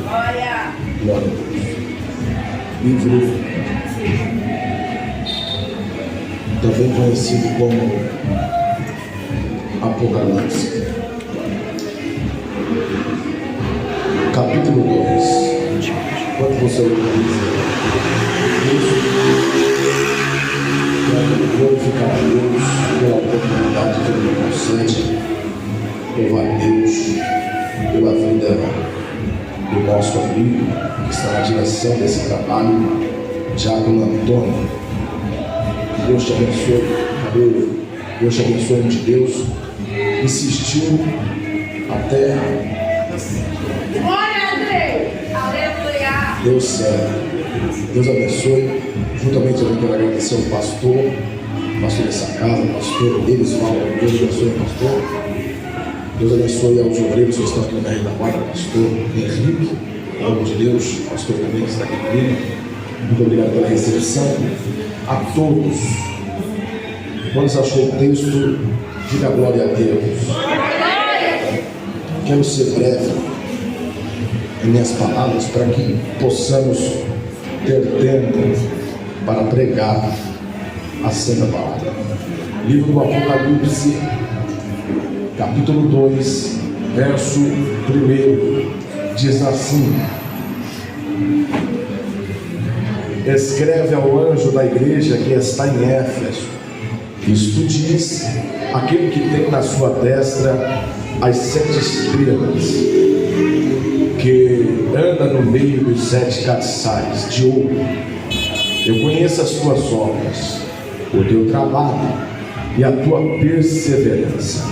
Glória a Deus. Livro também conhecido como Apocalipse, capítulo 2. Quando você localiza isso, quero glorificar a Deus pela oportunidade que Ele me concede, louvar a Deus pela vida do nosso amigo que está na direção desse trabalho, Diácono Antônio. Que Deus te abençoe, aleluia. Deus te abençoe, de Deus insistiu até Deus serve. Deus abençoe. Juntamente eu quero agradecer ao pastor dessa casa, pastor Elisvaldo. Deus abençoe, pastor. Deus abençoe aos obreiros que estão aqui na retaguarda, pastor Henrique, em nome de Deus, pastor também que está aqui comigo. Muito obrigado pela recepção. A todos, quando achou o texto, diga glória a Deus. Quero ser breve em minhas palavras para que possamos ter tempo para pregar a santa palavra. Livro do Apocalipse, capítulo 2, verso 1, diz assim: escreve ao anjo da igreja que está em Éfeso, isto diz aquele que tem na sua destra as 7 estrelas, que anda no meio dos 7 castiçais de ouro. Eu conheço as tuas obras, o teu trabalho e a tua perseverança,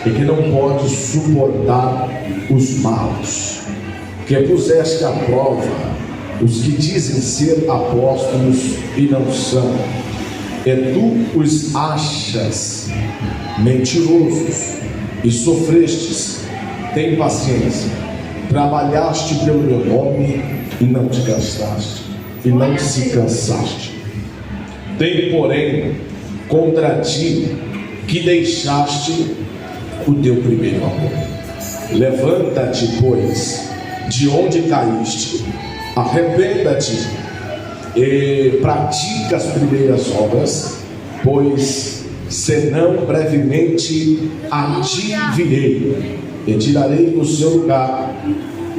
e que não podes suportar os maus, que puseste à prova os que dizem ser apóstolos e não são, e tu os achas mentirosos, e sofrestes. Tem paciência, trabalhaste pelo meu nome e não te gastaste, e não se cansaste. Tem, porém, contra ti que deixaste o teu primeiro amor. Levanta-te, pois, de onde caíste, arrependa-te e pratica as primeiras obras, pois senão brevemente a ti virei e tirarei do seu lugar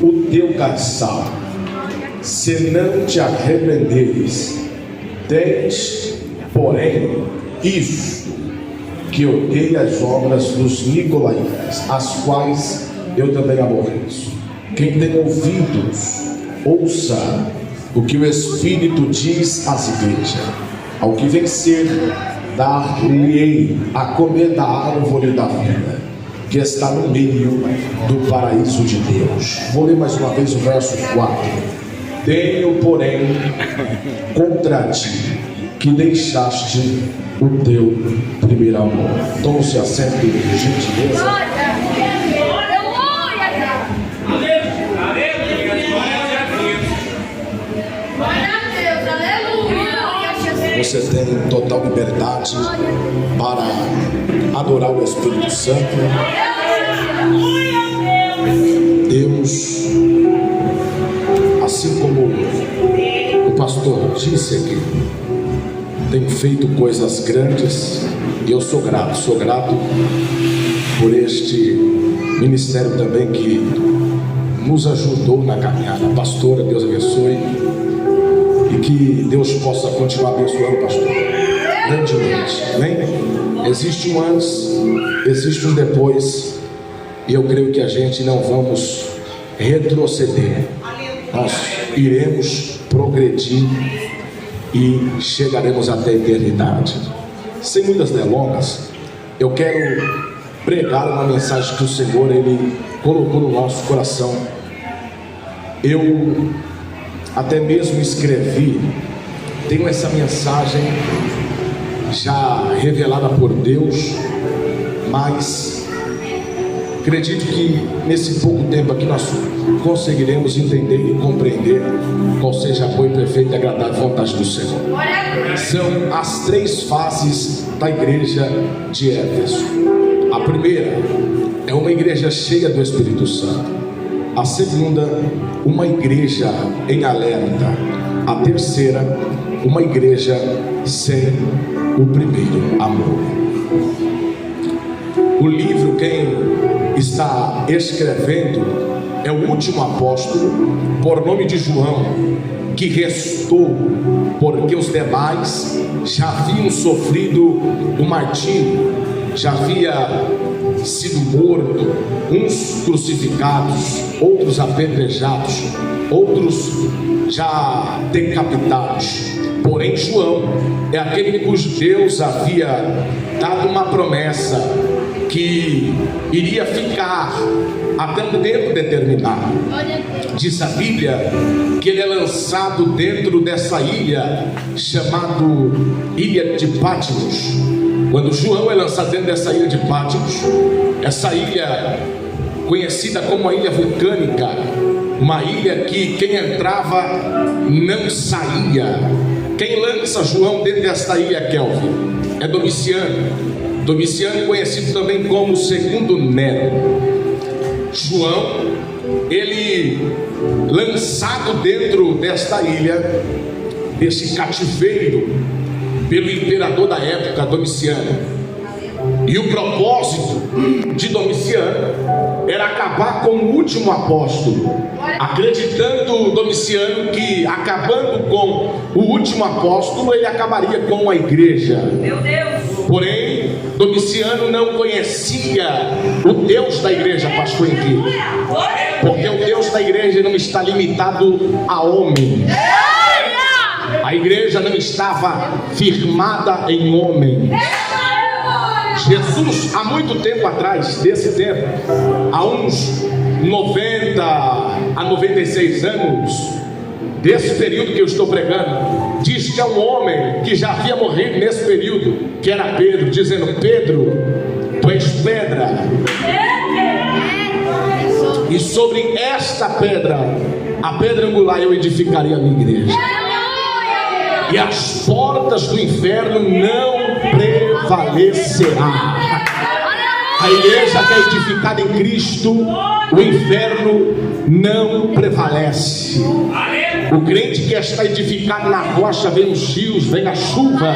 o teu castiçal, se não te arrependeres. Tens, porém, isto, que odeia as obras dos nicolaítas, as quais eu também aborreço. Quem tem ouvidos, ouça o que o Espírito diz às igrejas. Ao que vencer, dar-lhe-ei a comer da árvore da vida, que está no meio do paraíso de Deus. Vou ler mais uma vez o verso 4. Tenho, porém, contra ti que deixaste o teu primeiro amor. Tome-se assento, por gentileza. Você tem total liberdade para adorar o Espírito Santo. Deus, assim como o pastor disse aqui, tem feito coisas grandes, e eu sou grato por este ministério também que nos ajudou na caminhada. Pastora, Deus abençoe, e que Deus possa continuar abençoando o pastor grandemente. Amém? Existe um antes, existe um depois, e eu creio que a gente não vamos retroceder, nós iremos progredir e chegaremos até a eternidade. Sem muitas delongas, eu quero pregar uma mensagem que o Senhor Ele colocou no nosso coração. Eu até mesmo escrevi, tenho essa mensagem já revelada por Deus, mas acredito que nesse pouco tempo aqui nós conseguiremos entender e compreender qual seja a boa e perfeita e agradável vontade do Senhor. São as 3 fases da igreja de Éfeso. A primeira é uma igreja cheia do Espírito Santo. A segunda, uma igreja em alerta. A terceira, uma igreja sem o primeiro amor. O livro, quem está escrevendo é o último apóstolo, por nome de João, que restou, porque os demais já haviam sofrido o martírio, já havia sido morto, uns crucificados, outros apedrejados, outros já decapitados. Porém, João é aquele cujo Deus havia dado uma promessa que iria ficar até um tempo determinado. Diz a Bíblia que ele é lançado dentro dessa ilha chamado Ilha de Patmos. Quando João é lançado dentro dessa ilha de Patmos, essa ilha conhecida como a ilha vulcânica, uma ilha que quem entrava não saía. Quem lança João dentro dessa ilha, Kelvin, é Domiciano. Domiciano, conhecido também como Segundo Nero. João, ele lançado dentro desta ilha, desse cativeiro, pelo imperador da época, Domiciano. E o propósito de Domiciano era acabar com o último apóstolo, acreditando Domiciano que, acabando com o último apóstolo, ele acabaria com a igreja. Meu Deus! Porém, Domiciano não conhecia o Deus da igreja, pastor Henrique, porque o Deus da igreja não está limitado a homens. A igreja não estava firmada em homem. Jesus, há muito tempo atrás, desse tempo, há uns 90 a 96 anos, desse período que eu estou pregando, diz que é um homem que já havia morrido nesse período, que era Pedro, dizendo: Pedro, tu és pedra, e sobre esta pedra, a pedra angular, eu edificaria a minha igreja, e as portas do inferno não prevalecerá. A igreja que é edificada em Cristo, o inferno não prevalece. O crente que está edificado na rocha, vem os rios, vem a chuva,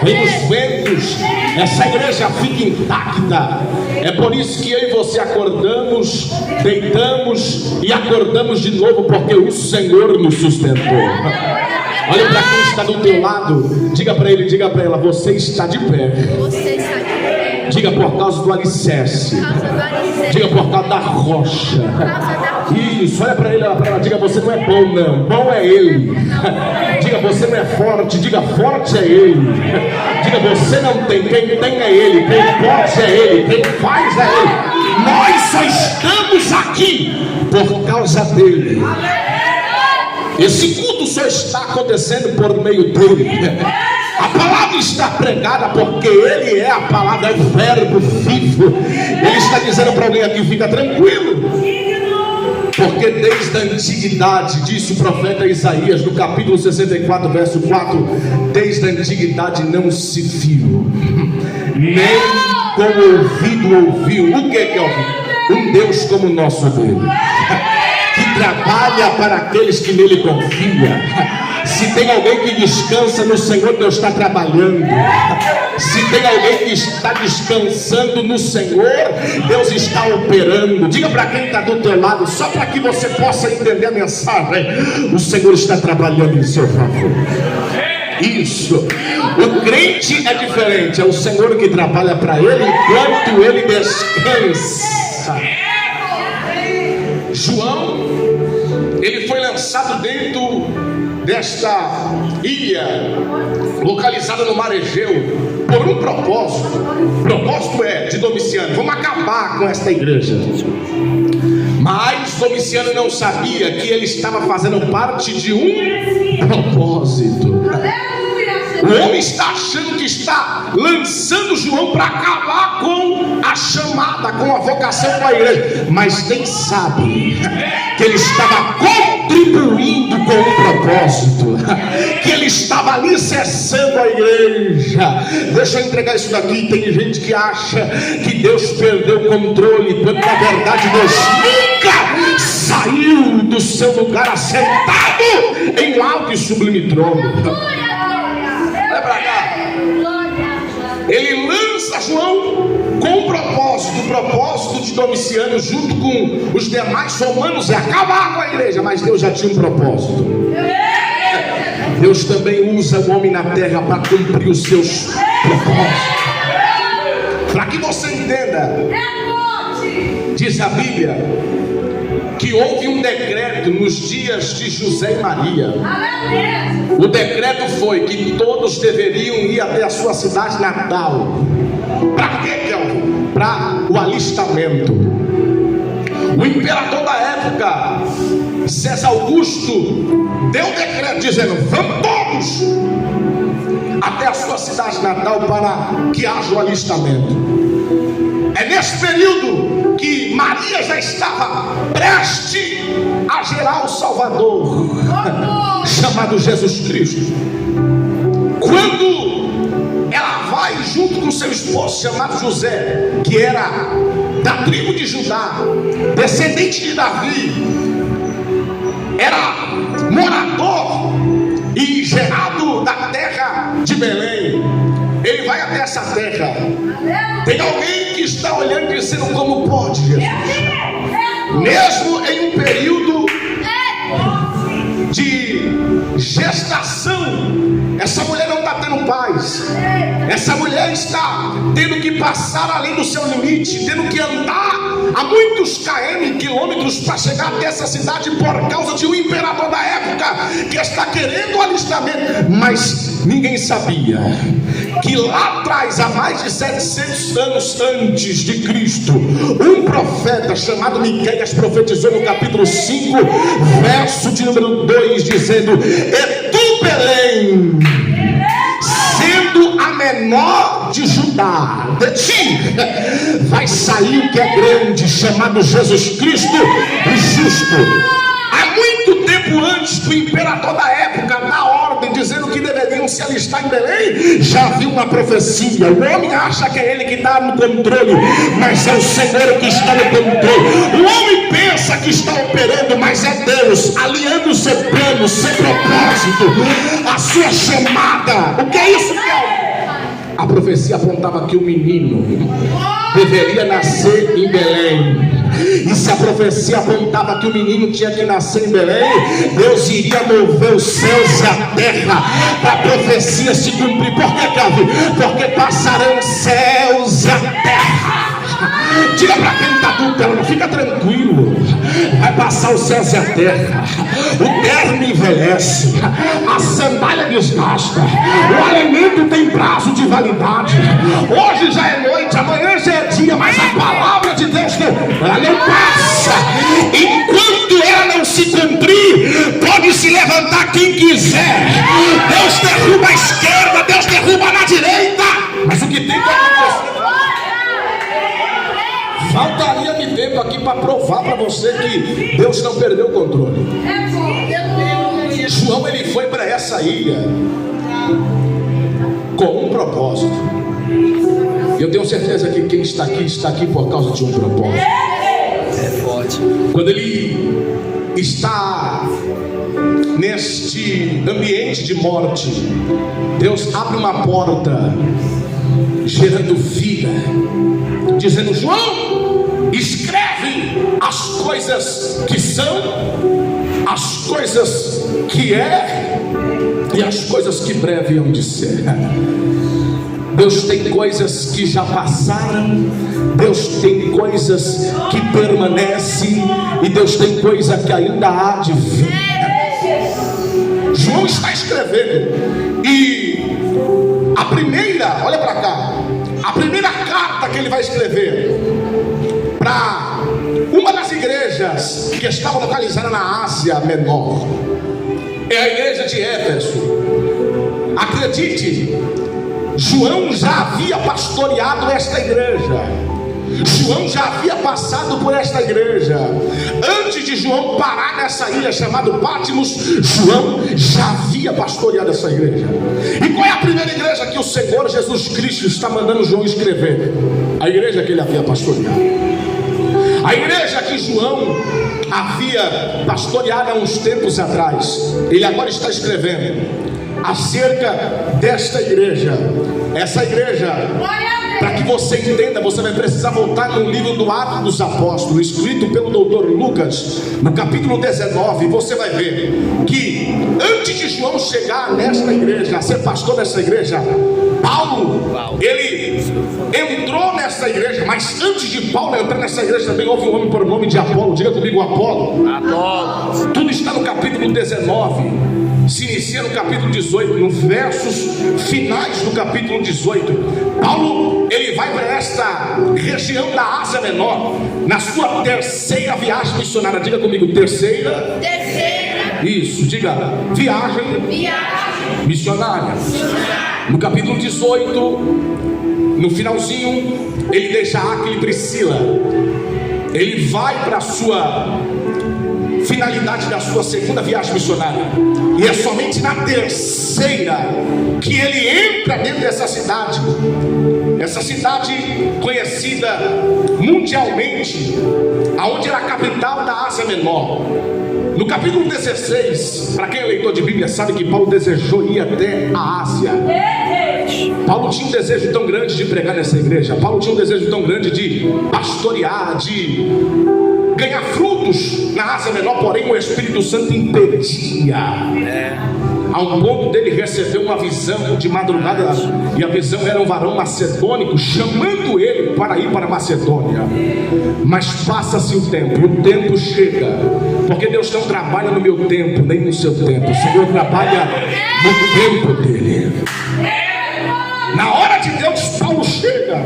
vem os ventos, essa igreja fica intacta. É por isso que eu e você acordamos, deitamos e acordamos de novo, porque o Senhor nos sustentou. Olha para quem está do teu lado, diga para ele, diga para ela: você está de pé. Você está de pé. Diga: por causa do alicerce. Diga: por causa da rocha. Isso, olha para ele, olha para ela, diga: você não é bom, não, bom é ele. Diga: você não é forte, diga: forte é ele. Diga: você não tem, quem tem é ele, quem pode é ele, quem faz é ele. Nós só estamos aqui por causa dele. Esse culto só está acontecendo por meio dele. A palavra está pregada porque ele é a palavra, é o verbo vivo. Ele está dizendo para alguém aqui: fica tranquilo, porque desde a antiguidade, disse o profeta Isaías no capítulo 64, verso 4, desde a antiguidade não se viu, nem com o ouvido ouviu. O que é ouviu? Um Deus como o nosso Deus, que trabalha para aqueles que nele confiam. Se tem alguém que descansa no Senhor, Deus está trabalhando. Se tem alguém que está descansando no Senhor, Deus está operando. Diga para quem está do teu lado, só para que você possa entender a mensagem: o Senhor está trabalhando em seu favor. Isso. O crente é diferente, é o Senhor que trabalha para ele enquanto ele descansa. João, ele foi lançado dentro desta ilha localizada no Mar Egeu por um propósito. O propósito é de Domiciano: vamos acabar com esta igreja. Mas Domiciano não sabia que ele estava fazendo parte de um propósito. O homem está achando que está lançando João para acabar com a chamada, com a vocação da igreja, mas nem sabe que ele estava contribuindo com o propósito, que ele estava alicerçando a igreja. Deixa eu entregar isso daqui. Tem gente que acha que Deus perdeu o controle, quando na verdade Deus nunca do seu lugar assentado em um alto e sublime trono. Vai pra cá. Ele lança João com o propósito de Domiciano, junto com os demais romanos, é acabar com a igreja. Mas Deus já tinha um propósito. Deus também usa o homem na terra para cumprir os seus propósitos. Para que você entenda, diz a Bíblia que houve um decreto nos dias de José e Maria. O decreto foi que todos deveriam ir até a sua cidade natal. Para quê, Kelvin? Para o alistamento. O imperador da época, César Augusto, deu decreto dizendo: vamos todos até a sua cidade natal para que haja o alistamento. É nesse período que Maria já estava prestes a gerar o Salvador, chamado Jesus Cristo. Quando ela vai junto com seu esposo chamado José, que era da tribo de Judá, descendente de Davi, era morador e gerado da terra de Belém. Ele vai até essa terra. Tem alguém que está olhando e dizendo: como pode, Jesus? Mesmo em um período de gestação, essa mulher não está tendo paz. Essa mulher está tendo que passar além do seu limite, tendo que andar a muitos quilômetros para chegar até essa cidade por causa de um imperador da época que está querendo o alistamento. Mas ninguém sabia que lá atrás, há mais de 700 anos antes de Cristo, um profeta chamado Miqueias profetizou no capítulo 5, verso de número 2, dizendo: e tu, Belém, sendo a menor de Judá, de ti vai sair o que é grande, chamado Jesus Cristo, o justo. Há muito tempo antes do imperador da época, na ordem, dizendo que deveriam se alistar em Belém, já havia uma profecia. O homem acha que é ele que está no controle, mas é o Senhor que está no controle. O homem pensa que está operando, mas é Deus alinhando o seu plano, o seu propósito, a sua chamada. O que é isso, Deus? A profecia apontava que o menino deveria nascer em Belém. E se a profecia apontava que o menino tinha que nascer em Belém, Deus iria mover os céus e a terra para a profecia se cumprir. Por que, Calvin? Porque passarão céus e a terra. Diga para quem está adulterando, fica tranquilo, vai passar os céus e a terra. O terno envelhece, a sandália desgasta, o alimento tem prazo de validade. Hoje já é noite, amanhã já é dia, mas a palavra de Deus ela não passa. Enquanto ela não se cumprir, pode se levantar quem quiser. Deus derruba a esquerda, Deus derruba na direita, mas o que tem que acontecer? Faltaria-me tempo aqui para provar para você que Deus não perdeu o controle. João, ele foi para essa ilha com um propósito. Eu tenho certeza que quem está aqui por causa de um propósito. É forte. Quando ele está neste ambiente de morte, Deus abre uma porta gerando vida, dizendo: João, escreve as coisas que são, as coisas que é e as coisas que breve hão de ser. Deus tem coisas que já passaram, Deus tem coisas que permanecem e Deus tem coisa que ainda há de vir. João está escrevendo e a primeira, olha para cá, a primeira carta que ele vai escrever para uma das igrejas que estava localizada na Ásia Menor é a igreja de Éfeso. Acredite, João já havia pastoreado esta igreja. João já havia passado por esta igreja. Antes de João parar nessa ilha chamada Patmos, João já havia pastoreado essa igreja. E qual é a primeira igreja que o Senhor Jesus Cristo está mandando João escrever? A igreja que ele havia pastoreado. A igreja que João havia pastoreado há uns tempos atrás. Ele agora está escrevendo acerca desta igreja. Essa igreja, para que você entenda, você vai precisar voltar no livro do Atos dos Apóstolos, escrito pelo doutor Lucas, no capítulo 19. Você vai ver que antes de João chegar nesta igreja, a ser pastor dessa igreja, Paulo, ele entrou nessa igreja. Mas antes de Paulo entrar nessa igreja, também houve um homem por nome de Apolo. Diga comigo, Apolo. Tudo está no capítulo 19. Se inicia no capítulo 18, nos versos finais do capítulo 18. Paulo, ele vai para esta região da Ásia Menor, na sua terceira viagem missionária. Diga comigo, terceira. Isso, diga, viagem missionária. No capítulo 18, no finalzinho, ele deixa Áquila e Priscila. Ele vai para a sua finalidade da sua segunda viagem missionária. E é somente na terceira que ele entra dentro dessa cidade. Essa cidade conhecida mundialmente, aonde era a capital da Ásia Menor. No capítulo 16, para quem é leitor de Bíblia sabe que Paulo desejou ir até a Ásia. Paulo tinha um desejo tão grande de pregar nessa igreja. Paulo tinha um desejo tão grande de pastorear, de ganhar frutos na Ásia Menor, porém o Espírito Santo impedia. A um ponto dele recebeu uma visão de madrugada, e a visão era um varão macedônico chamando ele para ir para a Macedônia. Mas passa-se o tempo, e o tempo chega, porque Deus não trabalha no meu tempo, nem no seu tempo. O Senhor trabalha no tempo dele. Na hora de Deus, Paulo chega.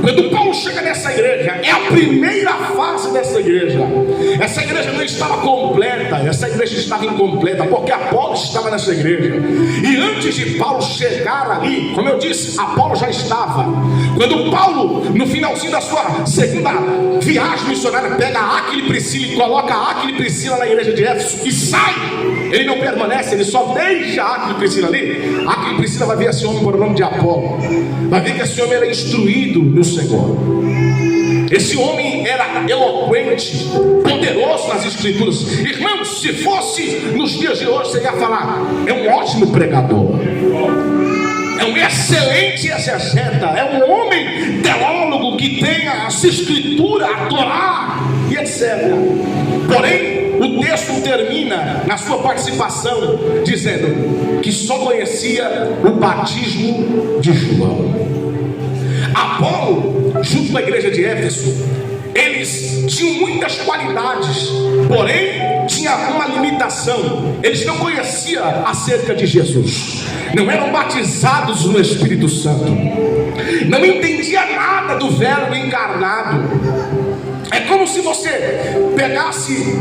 Quando Paulo chega nessa igreja, é a primeira fase dessa igreja. Essa igreja não estava completa, essa igreja estava incompleta, porque Apolo estava nessa igreja. E antes de Paulo chegar ali, como eu disse, Apolo já estava. Quando Paulo, no finalzinho da sua segunda viagem missionária, pega Áquila e Priscila e coloca Áquila e Priscila na igreja de Éfeso e sai, ele não permanece, ele só deixa Áquila e Priscila ali. Áquila e Priscila vai ver esse homem por nome de Apolo, vai ver que esse homem era instruído no Senhor. Esse homem era eloquente, poderoso nas escrituras. Irmãos, se fosse nos dias de hoje, você ia falar: é um ótimo pregador, é um excelente exegeta, é um homem teólogo que tem as escrituras, a Torá e etc. Porém, o texto termina na sua participação dizendo que só conhecia o batismo de João. Apolo, junto com a igreja de Éfeso, eles tinham muitas qualidades, porém tinha uma limitação: eles não conheciam acerca de Jesus, não eram batizados no Espírito Santo, não entendiam nada do Verbo encarnado. É como se você pegasse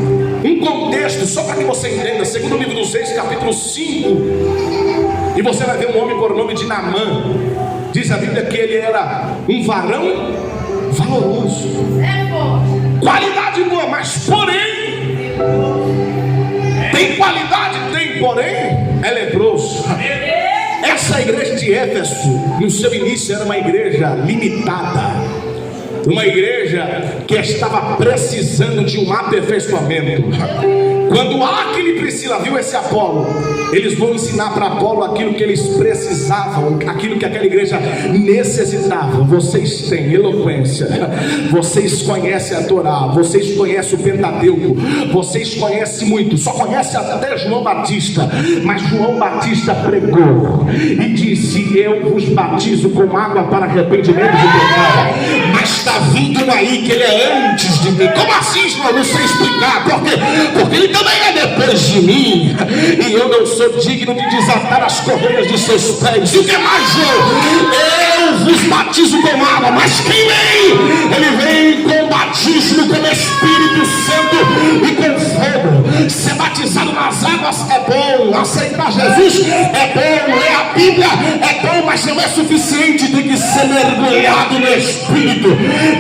um contexto, só para que você entenda, segundo o livro dos Reis, capítulo 5, e você vai ver um homem por nome de Naamã. Diz a Bíblia que ele era um varão valoroso, qualidade boa, mas porém, tem qualidade, tem, porém, é leproso. Essa igreja de Éfeso, no seu início, era uma igreja limitada, uma igreja que estava precisando de um aperfeiçoamento. Quando Áquila e Priscila viu esse Apolo, eles vão ensinar para Apolo aquilo que eles precisavam, aquilo que aquela igreja necessitava. Vocês têm eloquência, vocês conhecem a Torá, vocês conhecem o Pentateuco, vocês conhecem muito, só conhecem até João Batista. Mas João Batista pregou e disse: eu vos batizo com água para arrependimento de pecado, mas está vindo um aí que ele é antes de mim. Como assim, João? Não sei explicar. Por quê? Porque ele também é depois de mim, e eu não sou digno de desatar as correias de seus pés. E o que mais, João? Eu vos batizo com água, mas quem vem? Ele vem com batismo com Espírito Santo e com fogo. Ser batizado nas águas é bom, aceitar Jesus é bom, ler a Bíblia é bom, mas não é suficiente. Tem que ser mergulhado no Espírito,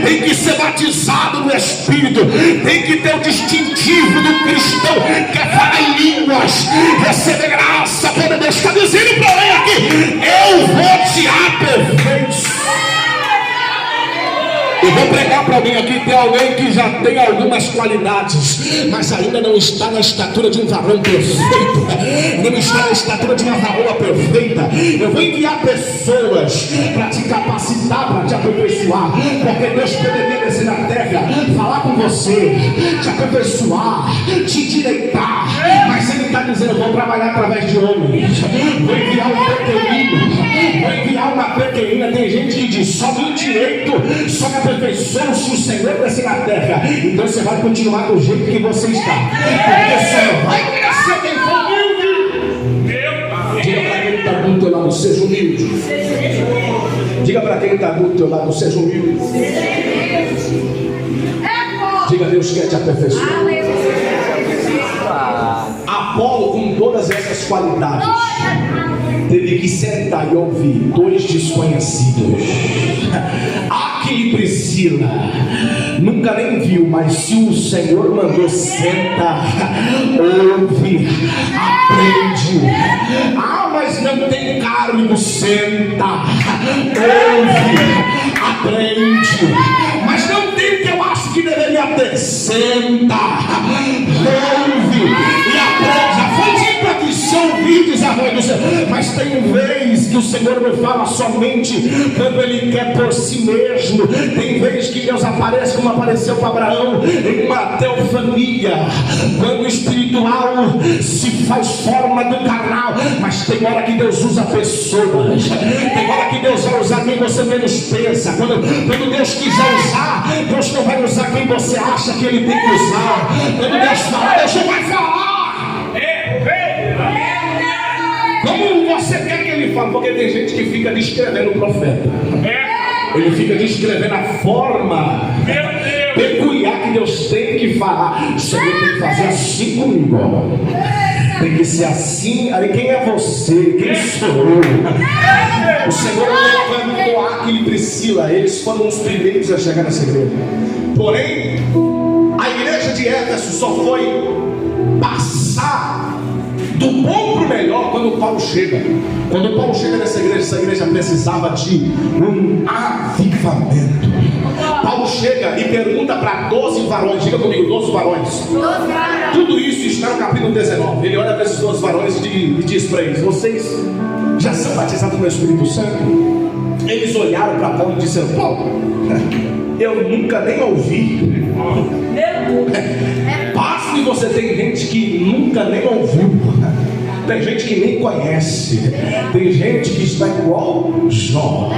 tem que ser batizado no Espírito, tem que ter o distintivo do cristão, que é falar em línguas, receber graça, poder. Deus está dizendo para mim aqui: eu vou te aperfeiçoar. Eu vou pregar para alguém aqui. Tem alguém que já tem algumas qualidades, mas ainda não está na estatura de um varão perfeito, não está na estatura de uma varoa perfeita. Eu vou enviar pessoas para te capacitar, para te aperfeiçoar, porque Deus poderia descer na terra, falar com você, te aperfeiçoar, te direitar, mas Ele está dizendo: eu vou trabalhar através de homens, vou enviar um pequenino, vou enviar uma pequenina. Tem gente que diz: só me direito, só me aperfeiçoa se o Senhor descer na terra. Então você vai continuar do jeito que você está, porque só vai crescer quem for humilde. Diga para quem está do teu lado: seja humilde. Diga para quem está do teu lado: seja humilde. Diga: Deus quer te aperfeiçoar. Apolo, com todas essas qualidades, teve que sentar e ouvir dois desconhecidos. Aqui e Priscila nunca nem viu, mas se o Senhor mandou, senta, ouve, aprende. Mas não tem cargo, senta, ouve, aprende. Mas não tem o que eu acho que deveria ter, senta, ouve e aprende. Já foi dito aqui: se ouvides a voz do Senhor. Mas tem vez que o Senhor não fala somente quando Ele quer por si mesmo. Tem vez que Deus aparece como apareceu para Abraão em uma teofania, quando o espiritual se faz forma do carnal. Mas tem hora que Deus usa pessoas, tem hora que Deus vai usar quem você menos pensa. Quando Deus quiser usar, Deus não vai usar quem você acha que Ele tem que usar. Quando Deus falar, Deus não vai falar como você quer que Ele fale. Porque tem gente que fica descrevendo o profeta, ele fica descrevendo a forma peculiar que Deus tem que falar. O Senhor tem que fazer assim comigo, tem que ser assim. Aí quem é você? Quem sou eu? O Senhor levantou Aquila e Priscila. Eles foram os primeiros a chegar nessa igreja. Porém, a igreja de Éfeso só foi passar do bom para o melhor quando Paulo chega. Quando Paulo chega nessa igreja, essa igreja precisava de um avivamento. Paulo chega e pergunta para 12 varões. Diga comigo: 12 varões. Tudo isso está no capítulo 19. Ele olha para esses 12 varões e diz para eles: vocês já são batizados no Espírito Santo? Eles olharam para Paulo e disseram: Paulo, eu nunca nem ouvi. Pasme, você tem gente que nunca nem ouviu, tem gente que nem conhece, tem gente que está igual Jó.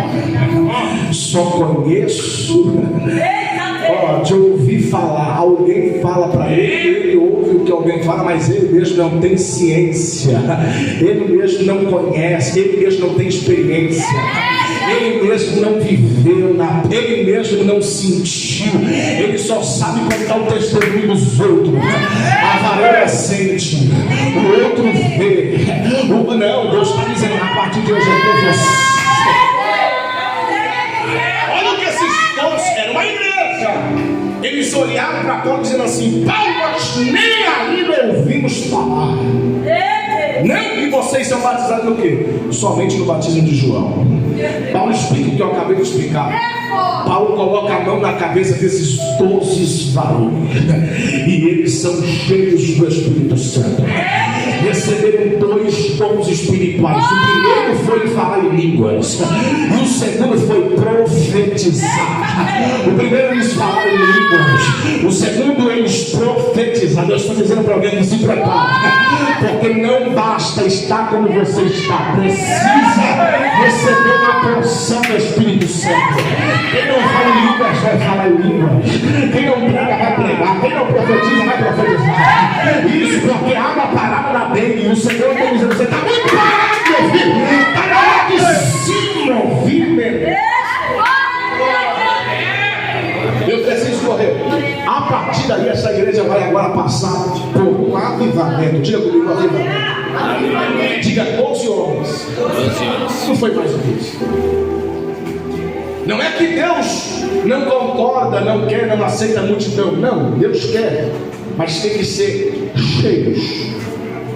Só conheço de ouvir falar. Alguém fala para ele ouve o que alguém fala, mas ele mesmo não tem ciência, ele mesmo não conhece, ele mesmo não tem experiência, ele mesmo não viveu, ele mesmo não sentiu, ele só sabe contar o testemunho dos outros. A varoa sente, o outro vê. Não, Deus está dizendo: a partir de hoje é com você. Olha o que esses dois eram, uma igreja. Eles olharam para Paulo dizendo assim: Paulo, nós nem ainda ouvimos falar. Não que vocês são batizados no quê? Somente no batismo de João. Paulo explica o que eu acabei de explicar. Paulo coloca a mão na cabeça desses 12 varões e eles são cheios do Espírito Santo. Receberam 2 dons espirituais. O primeiro foi falar em línguas e o segundo foi profetizar. O primeiro eles falaram em línguas, o segundo eles profetizaram. Deus está dizendo para alguém que se prepara, porque não basta estar como você está, precisa receber uma porção do Espírito Santo. Quem não fala em línguas vai falar em línguas, quem não prega vai pregar, quem não profetiza vai profetizar. Isso porque há uma parada na dele e o Senhor está dizendo: você está muito parado, meu filho, está na hora de se mover. Eu preciso correr. A partir daí essa igreja vai agora passar por um avivamento. Diga comigo: avivamento. Diga 12 homens. Não foi mais do que isso. Não é que Deus não concorda, não quer, não aceita a multidão. Não, Deus quer, mas tem que ser cheios.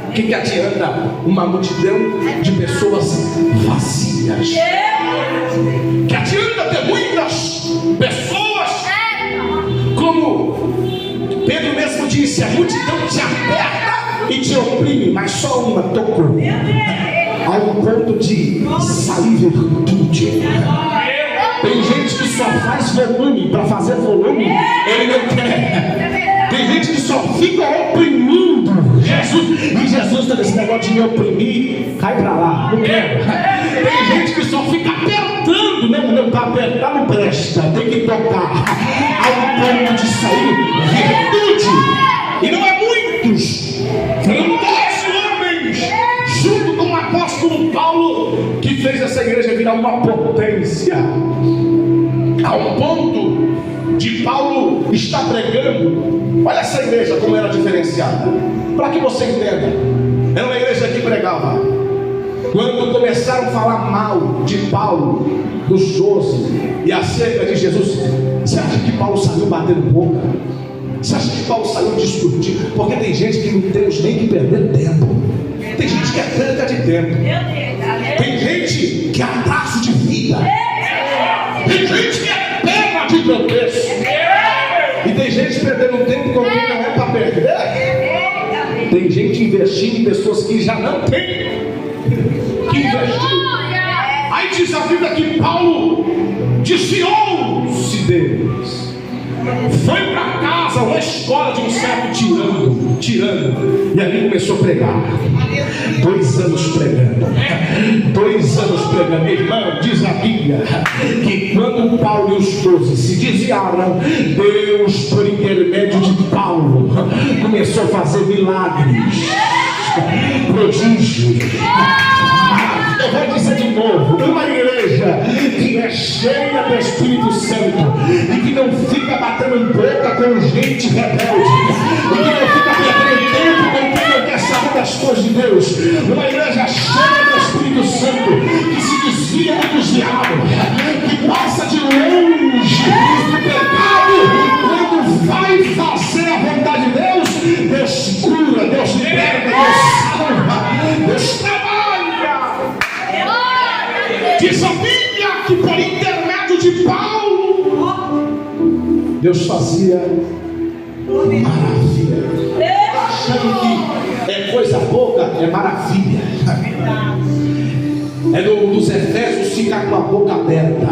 O que adianta uma multidão de pessoas vazias? Que adianta ter muitas pessoas Se a multidão te aperta e te oprime, mas só uma tocou, há um ponto de sair virtude. Tem gente que só faz volume para fazer volume, ele não quer. Tem gente que só fica oprimindo Jesus, e Jesus está nesse negócio de me oprimir, cai para lá, não quero. Tem gente que só fica apertando, não para apertar não presta, tem que tocar. Há um ponto de sair virtude, e não é muitos, foram 12 homens, junto com o apóstolo Paulo, que fez essa igreja virar uma potência. Há um ponto de Paulo estar pregando. Olha essa igreja como era diferenciada, para que você entenda. Era uma igreja que pregava. Quando começaram a falar mal de Paulo, dos 12 e acerca de Jesus, você acha que Paulo saiu batendo boca? Você acha que Paulo saiu discutindo? Porque tem gente que não temos nem que perder tempo. Tem gente que é perda de tempo. Tem gente que é atraso de vida. Tem gente que é perda de tropeço. E tem gente perdendo tempo com quem não é para perder. Tem gente investindo em pessoas que já não têm que investir. Aí diz a Bíblia que Paulo desfiou-se deles. Foi para casa, uma escola de um certo tirano, e ali começou a pregar. 2 anos pregando. 2 anos pregando. Irmão, diz a Bíblia que quando Paulo e os 12 se desviaram, Deus, por intermédio de Paulo, começou a fazer milagres, prodígios. Eu vou dizer de novo, uma igreja que é cheia do Espírito Santo e que não fica batendo boca com gente rebelde, e que não fica perdendo tempo com quem não quer saber das coisas de Deus. Uma igreja cheia do Espírito Santo, que se desvia do diabo, que passa de longe do pecado. Quando vai fazer a vontade de Deus, Deus cura, Deus liberta, Deus salva, Deus trabalha. Diz a Bíblia que por intermédio de Paulo, Deus fazia maravilha. Achando que é coisa pouca, é maravilha. É dos Efésios ficar com a boca aberta.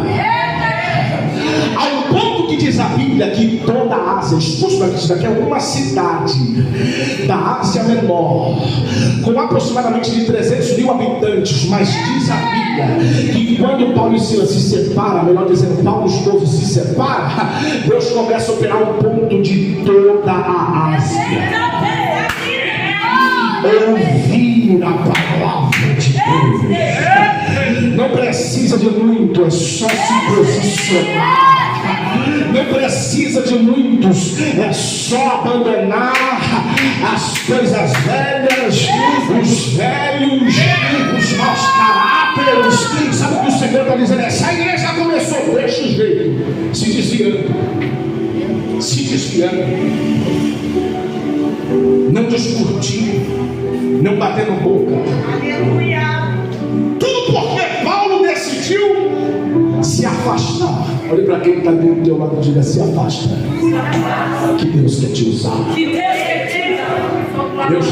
Há um ponto que diz a Bíblia que toda a Ásia, isso daqui é alguma cidade da Ásia Menor, com aproximadamente de 300 mil habitantes, mas diz a Bíblia que quando Paulo e Silas se separam, melhor dizendo, Paulo e os 12 se separam, Deus começa a operar um ponto de toda a Ásia. Ouvir a palavra de Deus. Não precisa de muito, é só se posicionar. Não precisa de muitos, é só abandonar as coisas velhas, os velhos, os maus caráteres. Sabe o que o Senhor está dizendo? Essa igreja começou deste jeito, se desviando, não discutindo, não batendo boca. Aleluia. Tudo porque Paulo decidiu se afastar. Olhe para quem está do teu lado e diga: se afasta. Que Deus quer te usar. Deus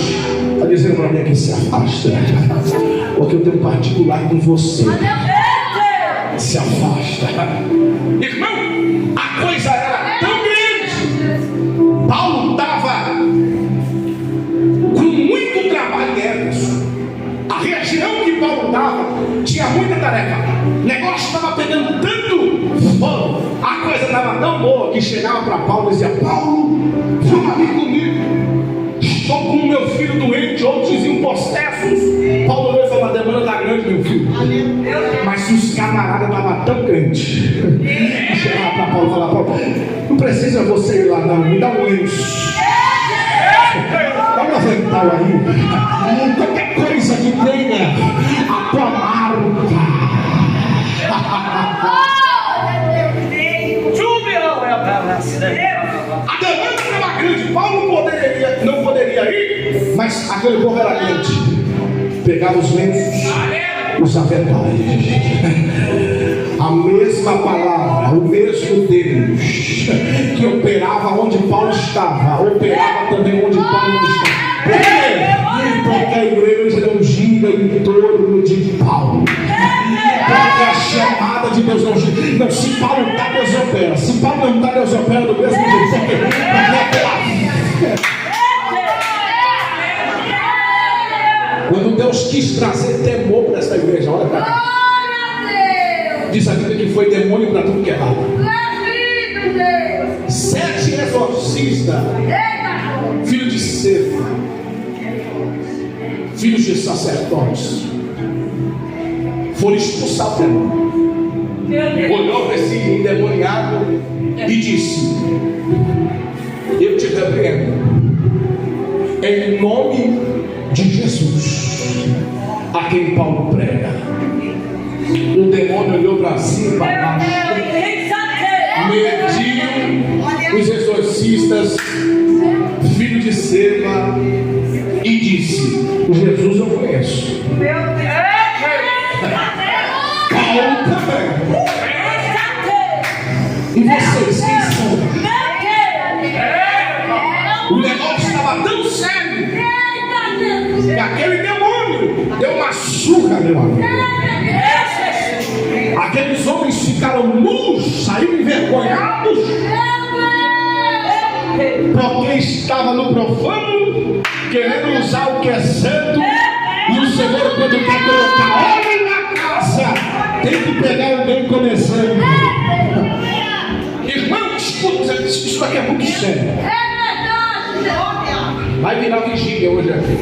está dizendo para mim que se afasta, porque eu tenho um particular com você. Se afasta. Irmão, a coisa era tão grande. Paulo estava com muito trabalho em Éfeso. A região que Paulo estava tinha muita tarefa. O negócio estava pegando tanto fogo, a coisa estava tão boa que chegava para Paulo e dizia: Paulo, vamos ali comigo. Estou com o meu filho doente, outros diziam possessos. Paulo veio falar: a demanda está grande, meu filho. Mas os camaradas estavam tão grandes que chegava para Paulo e falava: Paulo, não precisa você ir lá não, me dá um lenço, dá um avental aí, qualquer coisa que tenha a tua marca. A demanda era grande. Paulo não poderia ir, mas aquele povo era grande. Pegava os lenços, os aventais. A mesma palavra, o mesmo Deus que operava onde Paulo estava, operava também onde Paulo não estava. Por quê? Porque a igreja não gira em torno de Paulo. Porque a chamada de Deus não gira. Não, se Paulo está, Deus opera. Se Paulo não está, Deus opera do mesmo jeito. Porque é pela fé. Quando Deus quis trazer temor para essa igreja, olha para cá. Diz a Bíblia que foi demônio para tudo que é lado. 7 exorcistas, filhos de Cefa, filhos de sacerdotes, foram expulsar o demônio. Olhou para esse endemoniado e disse: eu te repreendo em nome de Jesus, a quem Paulo prega. O demônio olhou para cima e para baixo, mediu os exorcistas, filho de Seba, e disse: Jesus eu conheço, Paulo também, e vocês quem são? O negócio estava tão sério que aquele demônio deu uma surra, meu amigo. Aqueles homens ficaram nus, saíram envergonhados, porque estava no profano, querendo usar o que é santo. E o Senhor, quando quer colocar ordem na casa, tem que pegar alguém começando. Irmão, escuta, isso aqui é muito sério. Vai virar vigília hoje aqui.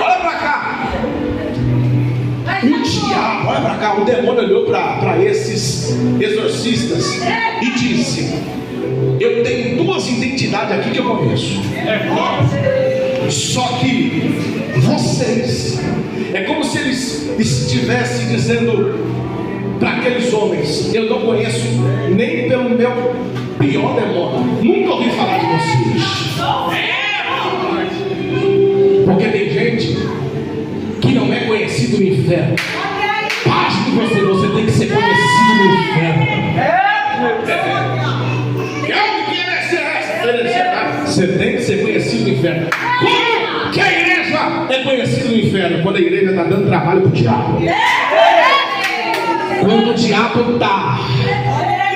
Olha pra cá. O diabo, olha pra cá. O demônio olhou para esses exorcistas e disse: eu tenho 2 identidades aqui que eu conheço. Só que vocês, é como se eles estivessem dizendo para aqueles homens: eu não conheço nem pelo meu pior demônio, nunca ouvi falar de vocês. Porque tem gente que não é conhecido no inferno. Pasme você tem que ser conhecido no inferno. Você tem que ser conhecido no inferno. Como que a igreja é conhecida no inferno? Quando a igreja está dando trabalho para o diabo. Quando o diabo está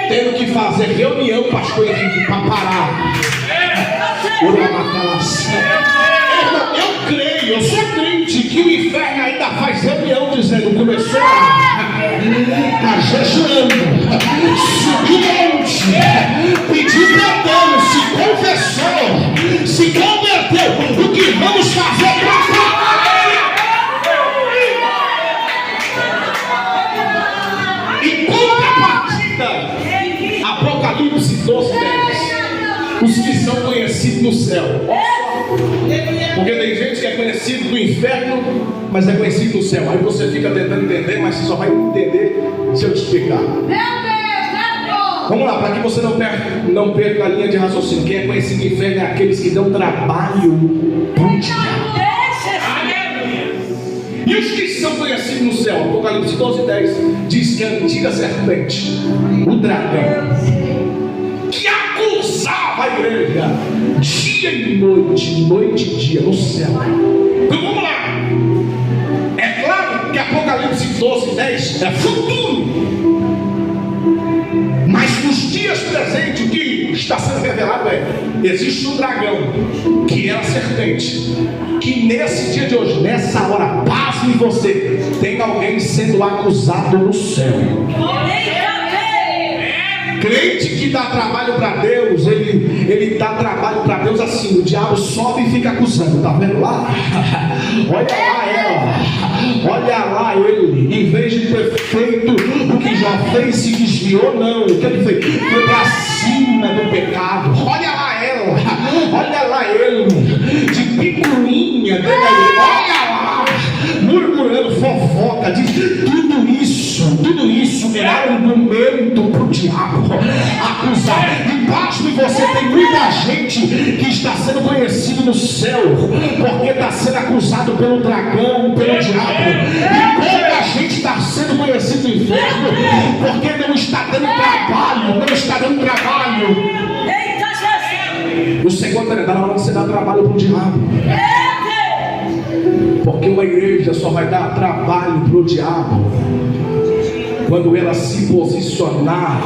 tendo que fazer reunião para as coisas para parar. Eu creio, eu sou crente que o inferno ainda faz reunião dizendo: começou a jejuando, subiu monte, pediu perdão, se confessou, se converteu. O que vamos fazer para parar? Em contrapartida, Apocalipse 12:10. Os que são conhecidos no céu. Porque tem gente que é conhecido no inferno, mas é conhecido no céu. Aí você fica tentando entender, mas você só vai entender se eu te explicar. Vamos lá, para que você não perca a linha de raciocínio. Quem é conhecido no inferno é aqueles que dão trabalho para o diabo. E os que são conhecidos no céu? Apocalipse 12:10 diz que a antiga serpente, o dragão, que acusava a igreja dia e noite, noite e dia no céu. Então vamos lá. É claro que Apocalipse 12:10 é futuro, mas nos dias presentes o que está sendo revelado é: existe um dragão que é a serpente, que nesse dia de hoje, nessa hora, pasme você, tem alguém sendo acusado no céu. Crente que dá trabalho para Deus, ele dá trabalho para Deus assim: o diabo sobe e fica acusando. Tá vendo lá? Olha lá ela, olha lá ele. Em vez de ter feito o que já fez, se desviou, não. O que ele fez? Foi para cima do pecado. Olha lá ela, olha lá ele, de picuinha, olha lá, murmurando fofoca, de tudo isso era um momento para o diabo acusar. Embaixo de você tem muita pouca gente que está sendo conhecido no céu, porque está sendo acusado pelo dragão, pelo diabo. E pouca gente está sendo conhecido no inferno, porque não está dando trabalho, não está dando trabalho. O Senhor está na hora de você dar trabalho para o diabo. Porque uma igreja só vai dar trabalho para o diabo quando ela se posicionar,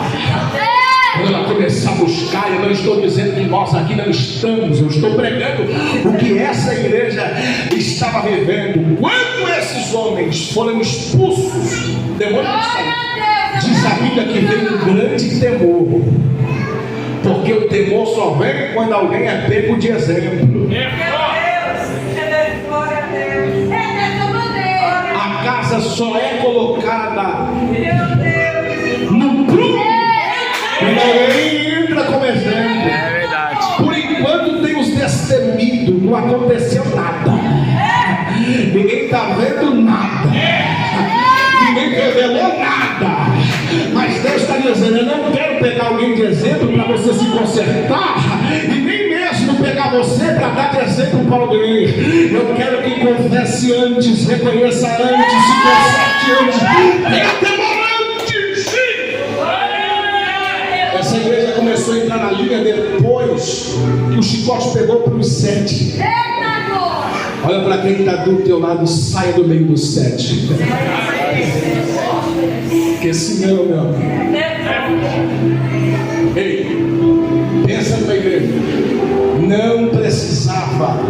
quando ela começar a buscar. Eu não estou dizendo que nós aqui não estamos, eu estou pregando o que essa igreja estava vivendo. Quando esses homens foram expulsos, o demônio não saiu. Diz a Bíblia que veio um grande temor, porque o temor só vem quando alguém é pego de exemplo. A casa só é colocada no prumo quando alguém entra como exemplo. É verdade. Por enquanto tem os destemidos, não aconteceu nada. Ninguém está vendo nada. Ninguém revelou nada. Mas Deus está dizendo: eu não quero pegar alguém de exemplo para você se consertar, e nem mesmo pegar você para dar de exemplo para alguém. Eu quero que confesse antes, reconheça antes, se conserte antes, tenha temor antes. Essa igreja começou a entrar na linha depois que o chicote pegou para os 7. Olha para quem está do teu lado, saia do meio dos 7. Porque senão, meu amigo. Ei, pensa numa igreja. Não precisava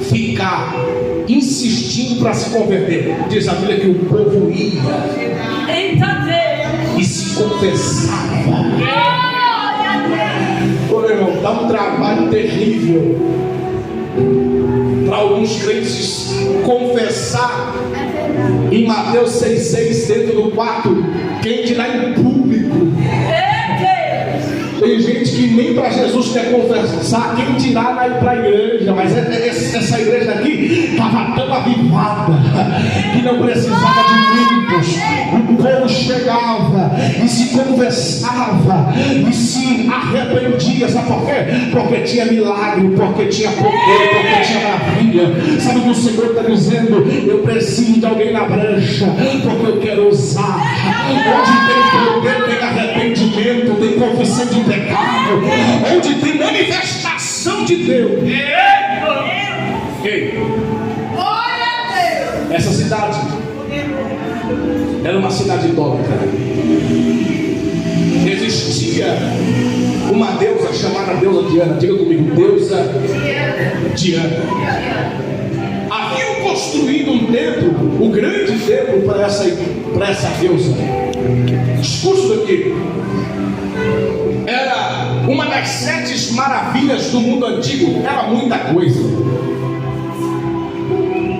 ficar insistindo para se converter. Diz a Bíblia que o povo ia e se confessava. Ô meu irmão, dá um trabalho terrível para alguns crentes confessar em Mateus 6,6 dentro do quarto, quem dirá em público. Tem gente que nem para Jesus quer conversar, quem dirá para a igreja. Mas essa igreja aqui estava tão avivada que não precisava de muitos. O povo chegava e se conversava e se arrependia. Sabe por quê? Porque tinha milagre, porque tinha poder, porque tinha maravilha. Sabe o que o Senhor está dizendo? Eu preciso de alguém na brecha, porque eu quero usar. Onde tem poder, tem arrependimento, tem confissão de pecado, onde tem manifestação de Deus. Ei, essa cidade era uma cidade idólatra. Existia uma deusa chamada deusa Diana. Diga comigo, deusa Diana. Haviam construído um templo, o grande templo para essa deusa. Escute isso aqui. Era uma das 7 maravilhas do mundo antigo. Era muita coisa.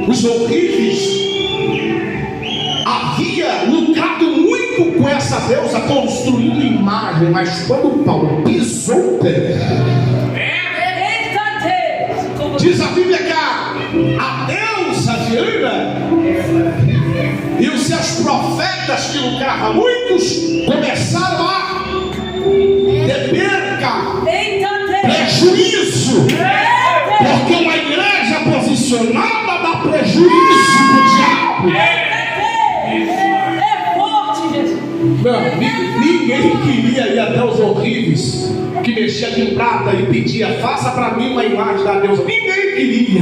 Os horríveis havia lucrado muito com essa deusa, construindo imagem. Mas quando Paulo pisou o pé, diz a Bíblia que a deusa Diana e os seus profetas que lucravam muitos começaram a ter perca, prejuízo, porque uma igreja posicionada dá prejuízo para o diabo. Não, ninguém queria ir até os horríveis que mexia com prata e pedia: faça para mim uma imagem da deusa. Ninguém queria.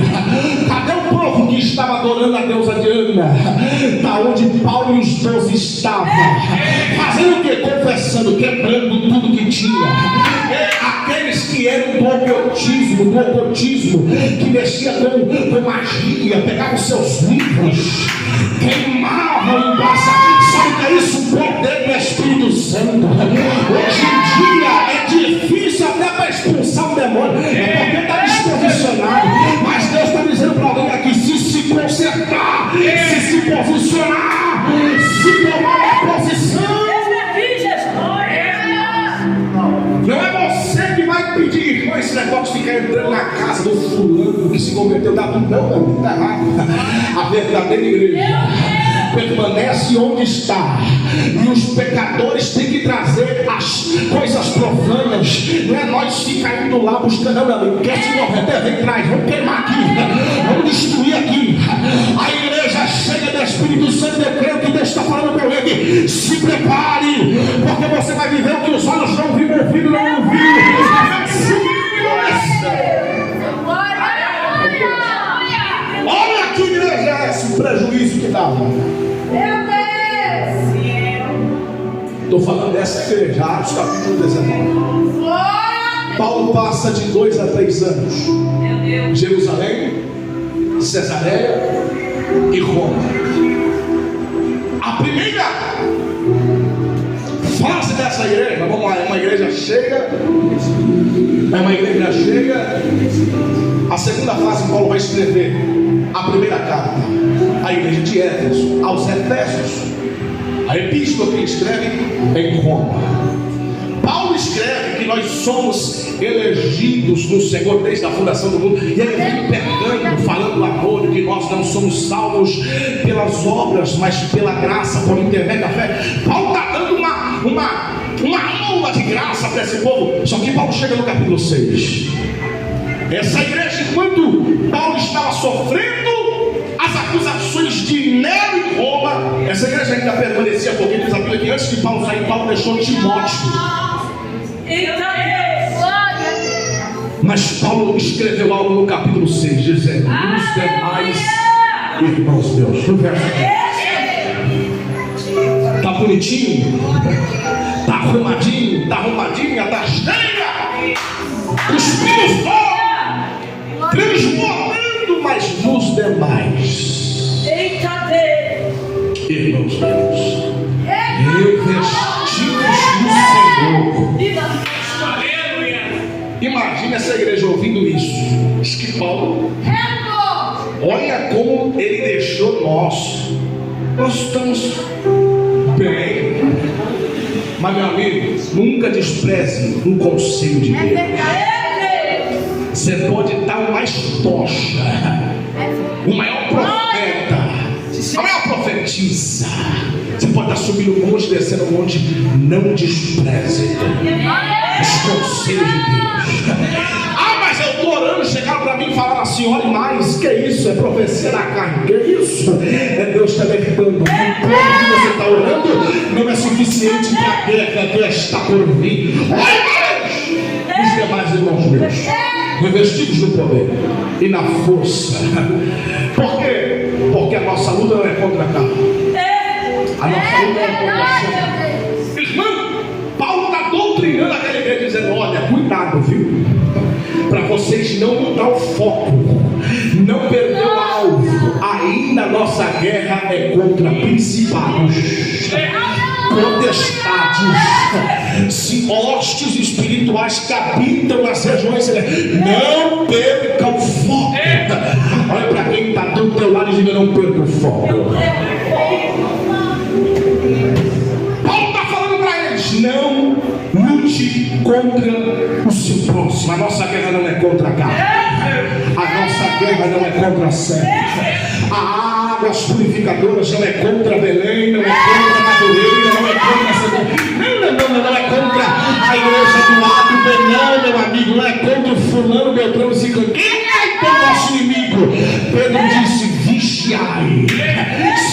Cadê o povo que estava adorando a deusa Diana? Da onde Paulo e os 12 estavam, fazendo o que? Confessando, quebrando tudo que tinha. Aqueles que eram do ocultismo, que mexia com magia, pegavam seus livros, queimavam em passa. Sabe que é isso? O poder do Espírito Santo. Hoje em dia é difícil até para expulsar um demônio, porque está desposicionado. Mas Deus está dizendo para alguém aqui: se consertar, se posicionar, se tomar uma posição. Não é você que vai pedir, Irmão, esse negócio de ficar entrando na casa do fulano que se converteu, dá tudo, não, está errado. A verdadeira igreja permanece onde está, e os pecadores têm que trazer as coisas profanas. Não é nós ficar indo lá buscando, não, quer se converter, vem atrás, vamos queimar aqui, vamos destruir aqui. A igreja cheia do Espírito Santo, eu creio que Deus está falando com ele: se prepare, porque você vai viver o que os olhos não viram, o ouvido não ouviu. Olha aqui, igreja, esse prejuízo que dava. Estou falando dessa igreja, Atos capítulo 19. Paulo passa de 2 a 3 anos. Jerusalém, Cesareia e Roma. A primeira fase dessa igreja, vamos lá, é uma igreja cheia. A segunda fase, Paulo vai escrever a primeira carta à igreja de Éfeso, aos Efésios. A epístola que ele escreve em Roma. Paulo escreve que nós somos elegidos no Senhor desde a fundação do mundo, e ele vem pegando, falando do amor, que nós não somos salvos pelas obras, mas pela graça, por intermédio da fé. Paulo está dando uma aula de graça para esse povo. Só que Paulo chega no capítulo 6. Essa igreja, enquanto Paulo estava sofrendo as acusações de Nero em Roma, essa igreja ainda permanecia, porque diz a Bíblia que antes de Paulo sair, Paulo deixou Timóteo. Mas Paulo escreveu algo no capítulo 6, dizendo: os demais irmãos meus. No verso 10. Tá bonitinho? Tá arrumadinho? Tá arrumadinha? Tá cheia? Os filhos foram transbordando, mas nos demais, irmãos meus, revestidos no Senhor. Imagina essa igreja ouvindo isso. Diz que Paulo, olha como ele deixou nós estamos bem. Mas, meu amigo, nunca despreze um conselho de Deus. Você pode estar o mais tocha, o maior profeta, a maior profetisa. Você pode estar subindo um monte, descendo um monte. Não despreze os conselhos de Deus. Ah, mas eu estou orando. Chegaram para mim e falaram assim: ore mais. Que isso? É profecia da carne. Que isso? É Deus televisando. O tempo que você está orando não é suficiente para a guerra que está por vir. Ore mais. Os demais irmãos meus, revestidos no poder e na força. Por quê? Porque a nossa luta não é contra a carne. A nossa luta é contra a carne. Irmão, Paulo está doutrinando aquela igreja, dizendo: olha, cuidado, viu? Para vocês não mudar o foco, não perder o alvo. Ainda a nossa guerra é contra principados, potestades, hostes espirituais que habitam nas regiões. Não perca o foco. Olha para quem está do teu lado e diga: não perca o foco. Paulo está falando para eles: não lute contra o seu próximo. A nossa guerra não é contra a carne. A nossa guerra não é contra a sangue. A águas purificadoras não é contra Belém, não é contra Madureira, não é contra essa... não é contra a igreja do lado, não, meu amigo, não é contra o fulano, Beltrano, Ciclano. Quem é o nosso inimigo? Pedro disse: vigiai,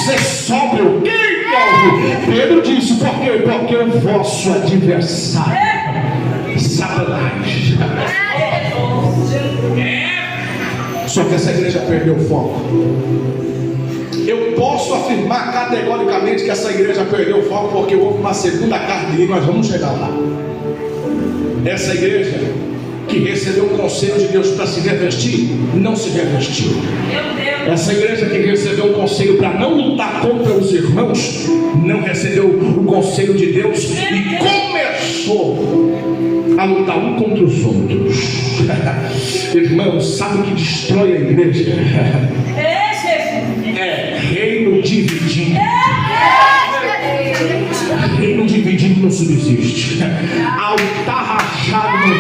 ser sóbrio. Pedro disse: por quê? Porque o vosso adversário, Satanás. Só que essa igreja perdeu o foco. Eu posso afirmar categoricamente que essa igreja perdeu o foco, porque houve uma segunda carta e nós vamos chegar lá. Essa igreja que recebeu o conselho de Deus para se revestir, não se revestiu. Essa igreja que recebeu o conselho para não lutar contra os irmãos, não recebeu o conselho de Deus e começou a lutar um contra os outros. Irmãos, sabe o que destrói a igreja? É reino dividido. Reino dividido não subsiste. Altar rachado não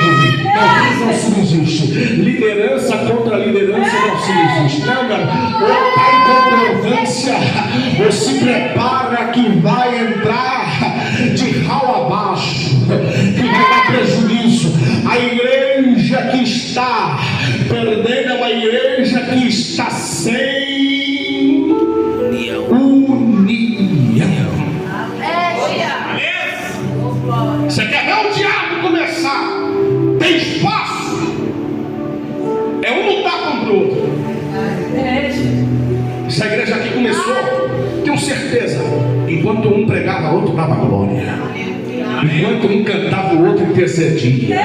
subsiste. existe. Liderança contra liderança não existe. Não, cara. Ou está em concordância, ou se prepara que vai entrar de ralo abaixo, que vai dar prejuízo. A igreja que está perdendo é uma igreja que está sem união. Você quer ver o diabo começar? Tem espaço. É um lutar contra o outro. Essa igreja aqui começou, tenho certeza, enquanto um pregava, o outro dava glória. Enquanto um cantava, o outro intercedia.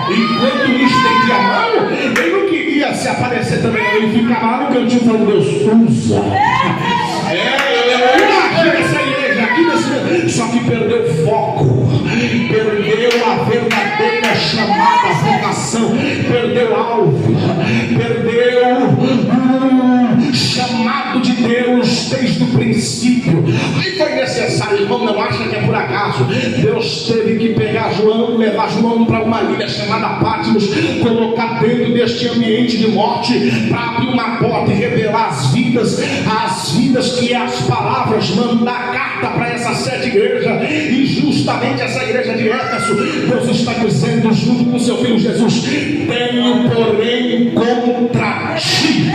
Enquanto um estendia a mão, ele não queria se aparecer também. Ele ficava lá no cantinho falando: Deus usa. Eu imagino essa igreja aqui, só que perdeu o foco, perdeu a verdadeira chamada, vocação, perdeu o alvo, perdeu o chamado de Deus desde o princípio. Aí foi necessário, irmão, não acha que é por acaso. Deus teve que pegar João, levar João para uma ilha chamada Patmos, colocar dentro deste ambiente de morte, para abrir uma porta e revelar as vidas que é as palavras, mandar carta para essas 7 igrejas. E justamente essa igreja de Éfeso, Deus está dizendo junto com seu filho Jesus: tenho porém contra ti.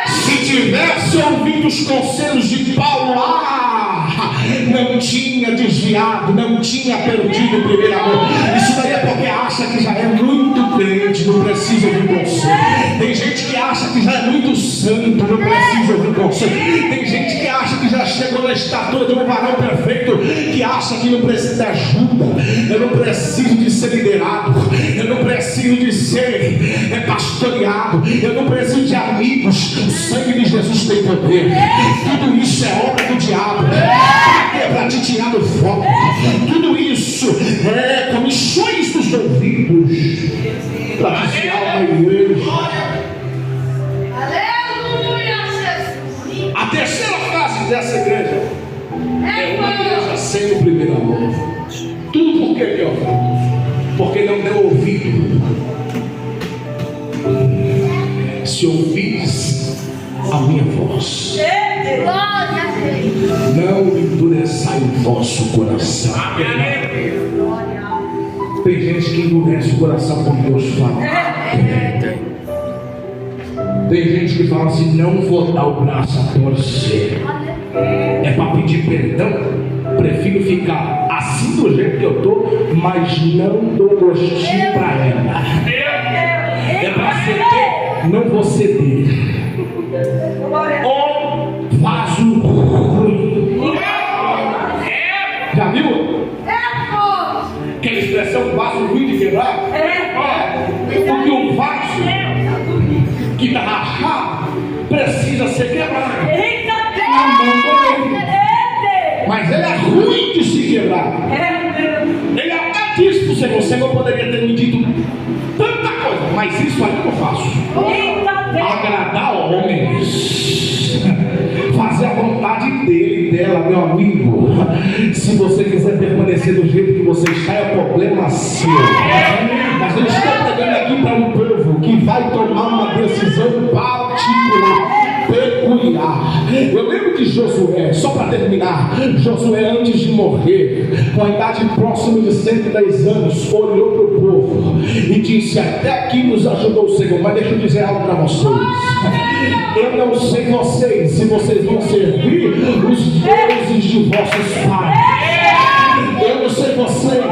Se tivesse ouvido os conselhos de Paulo, não tinha desviado, não tinha perdido o primeiro amor. Isso daí é porque acha que já é muito crente, não precisa ouvir conselho. Tem gente que acha que já é muito santo, não precisa ouvir conselho. Tem gente que acha que já chegou na estatura de um varão perfeito, que acha que não precisa de ajuda. Eu não preciso de ser liderado, eu não preciso de ser pastoreado, eu não preciso de amigos. O sangue de Jesus tem poder. Tudo isso é obra do diabo. Para te tirar do foco. Tudo isso é comissões dos ouvidos para desviar uma igreja. A terceira fase dessa igreja é uma igreja sem o primeiro amor. Tudo por quê, porque não deu ouvido. Se ouvides a minha voz, não endureçai o vosso coração. Tem gente que endurece o coração quando Deus fala. Tem gente que fala assim: não vou dar o braço a torcer. É para pedir perdão. Prefiro ficar assim do jeito que eu estou, mas não dou gostinho para ela. É para ceder, não vou ceder. O vaso ruim. Já viu? Que a expressão vaso ruim de quebrar? Porque um vaso que está rachado precisa ser quebrado. Na mão dele. Mas ele é ruim de se quebrar. Ele até disse para você: você não poderia ter me dito tanta coisa, mas isso aí eu faço. Agradar homens, fazer a vontade dele e dela, meu amigo. Se você quiser permanecer do jeito que você está, é problema seu. Mas eu estou pregando aqui para um povo que vai tomar uma decisão particular, peculiar. Eu lembro de Josué, só para terminar. Josué, antes de morrer, com a idade próxima de 110 anos, olhou para o povo e disse: até aqui nos ajudou o Senhor. Mas deixa eu dizer algo para vocês. Eu não sei vocês, se vocês vão servir os deuses de vossos pais. Eu não sei vocês,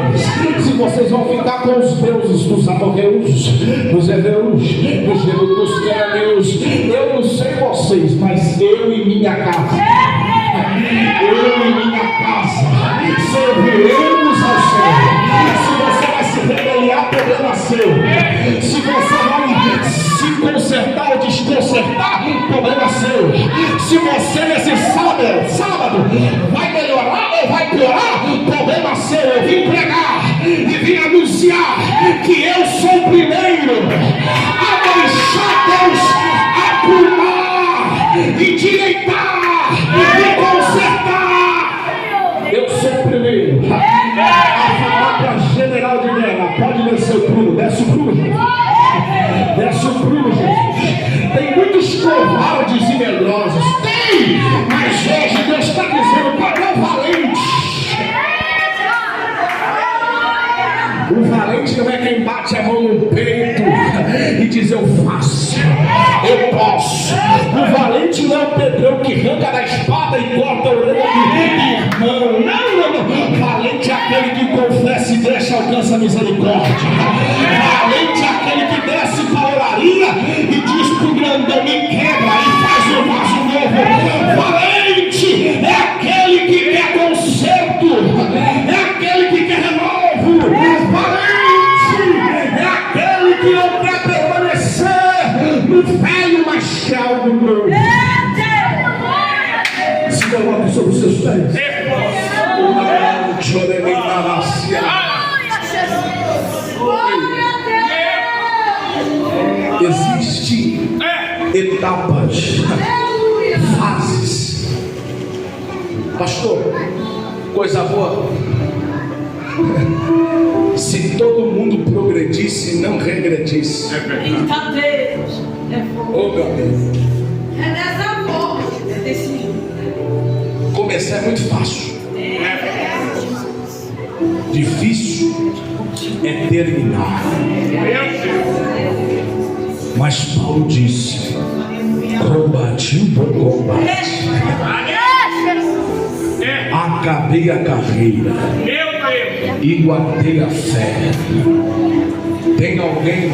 se vocês vão ficar com os deuses dos amorreus, dos heveus, dos cananeus. Eu não sei vocês, mas eu e minha casa, serviremos ao Senhor. Se você vai se rebeliar, problema seu. Se você vai se consertar ou desconsertar, problema seu. Se você nesse sábado vai melhorar ou vai piorar, problema seu. Eu vim pregar e vim anunciar que eu sou o primeiro a deixar Deus aprumar, endireitar e consertar. Eu sou o primeiro a falar para a gente Bruno. Desce o Bruno, Jesus. Tem muitos covardes e medrosos. Tem! Mas hoje Deus está dizendo para o valente. O valente não é quem bate a mão no peito e diz eu faço, eu posso. O valente não é o Pedrão que arranca da espada e corta a orelha do irmão. Não. Valente é aquele que confessa e deixa alcança a misericórdia. Valente é aquele que desce para a oraria e diz para o grandão me quebra e faz um vaso novo. Valente é aquele que quer conserto, é aquele que quer renovo. Valente é aquele que não quer permanecer no velho, mas quer algo novo. Se coloque sobre os seus pés. Existem etapas, fases. Pastor, coisa boa. Se todo mundo progredisse e não regredisse. Eita Deus! Oh meu Deus! É dessa forma. É desse nível. Começar é muito fácil. Difícil é terminar. Mas Paulo disse: combati o bom combate, acabei a carreira e guardei a fé. Tem alguém,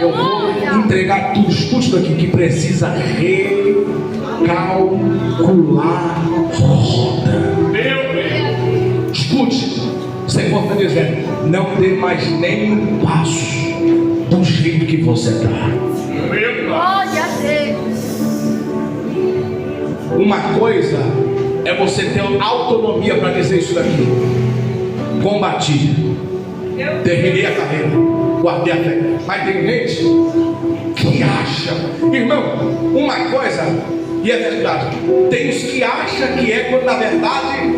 eu vou entregar tudo, escute aqui, que precisa recalcular rota. Escute, o Senhor está dizendo: não dê mais nem um passo do jeito que você está. Glória a Deus. Uma coisa é você ter autonomia para dizer isso daqui. Combati, terminei a carreira, guardei a fé. Mas tem gente que acha, irmão, uma coisa, e é verdade, tem os que acham que é quando na verdade,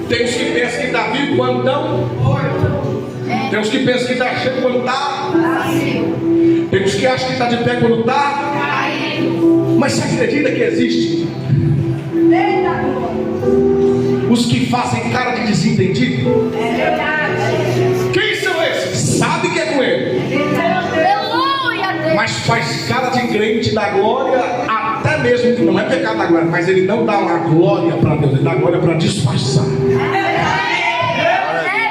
tem os que pensam que está vivo quando não, tem os que pensam que está cheio quando está, tem os que acham que está de pé quando está. Mas você acredita que existe os que fazem cara de desentendido? Quem são esses? Sabe que é com ele, mas faz cara de crente da glória, até mesmo que não é pecado da glória, mas ele não dá uma glória para Deus, ele dá glória para disfarçar,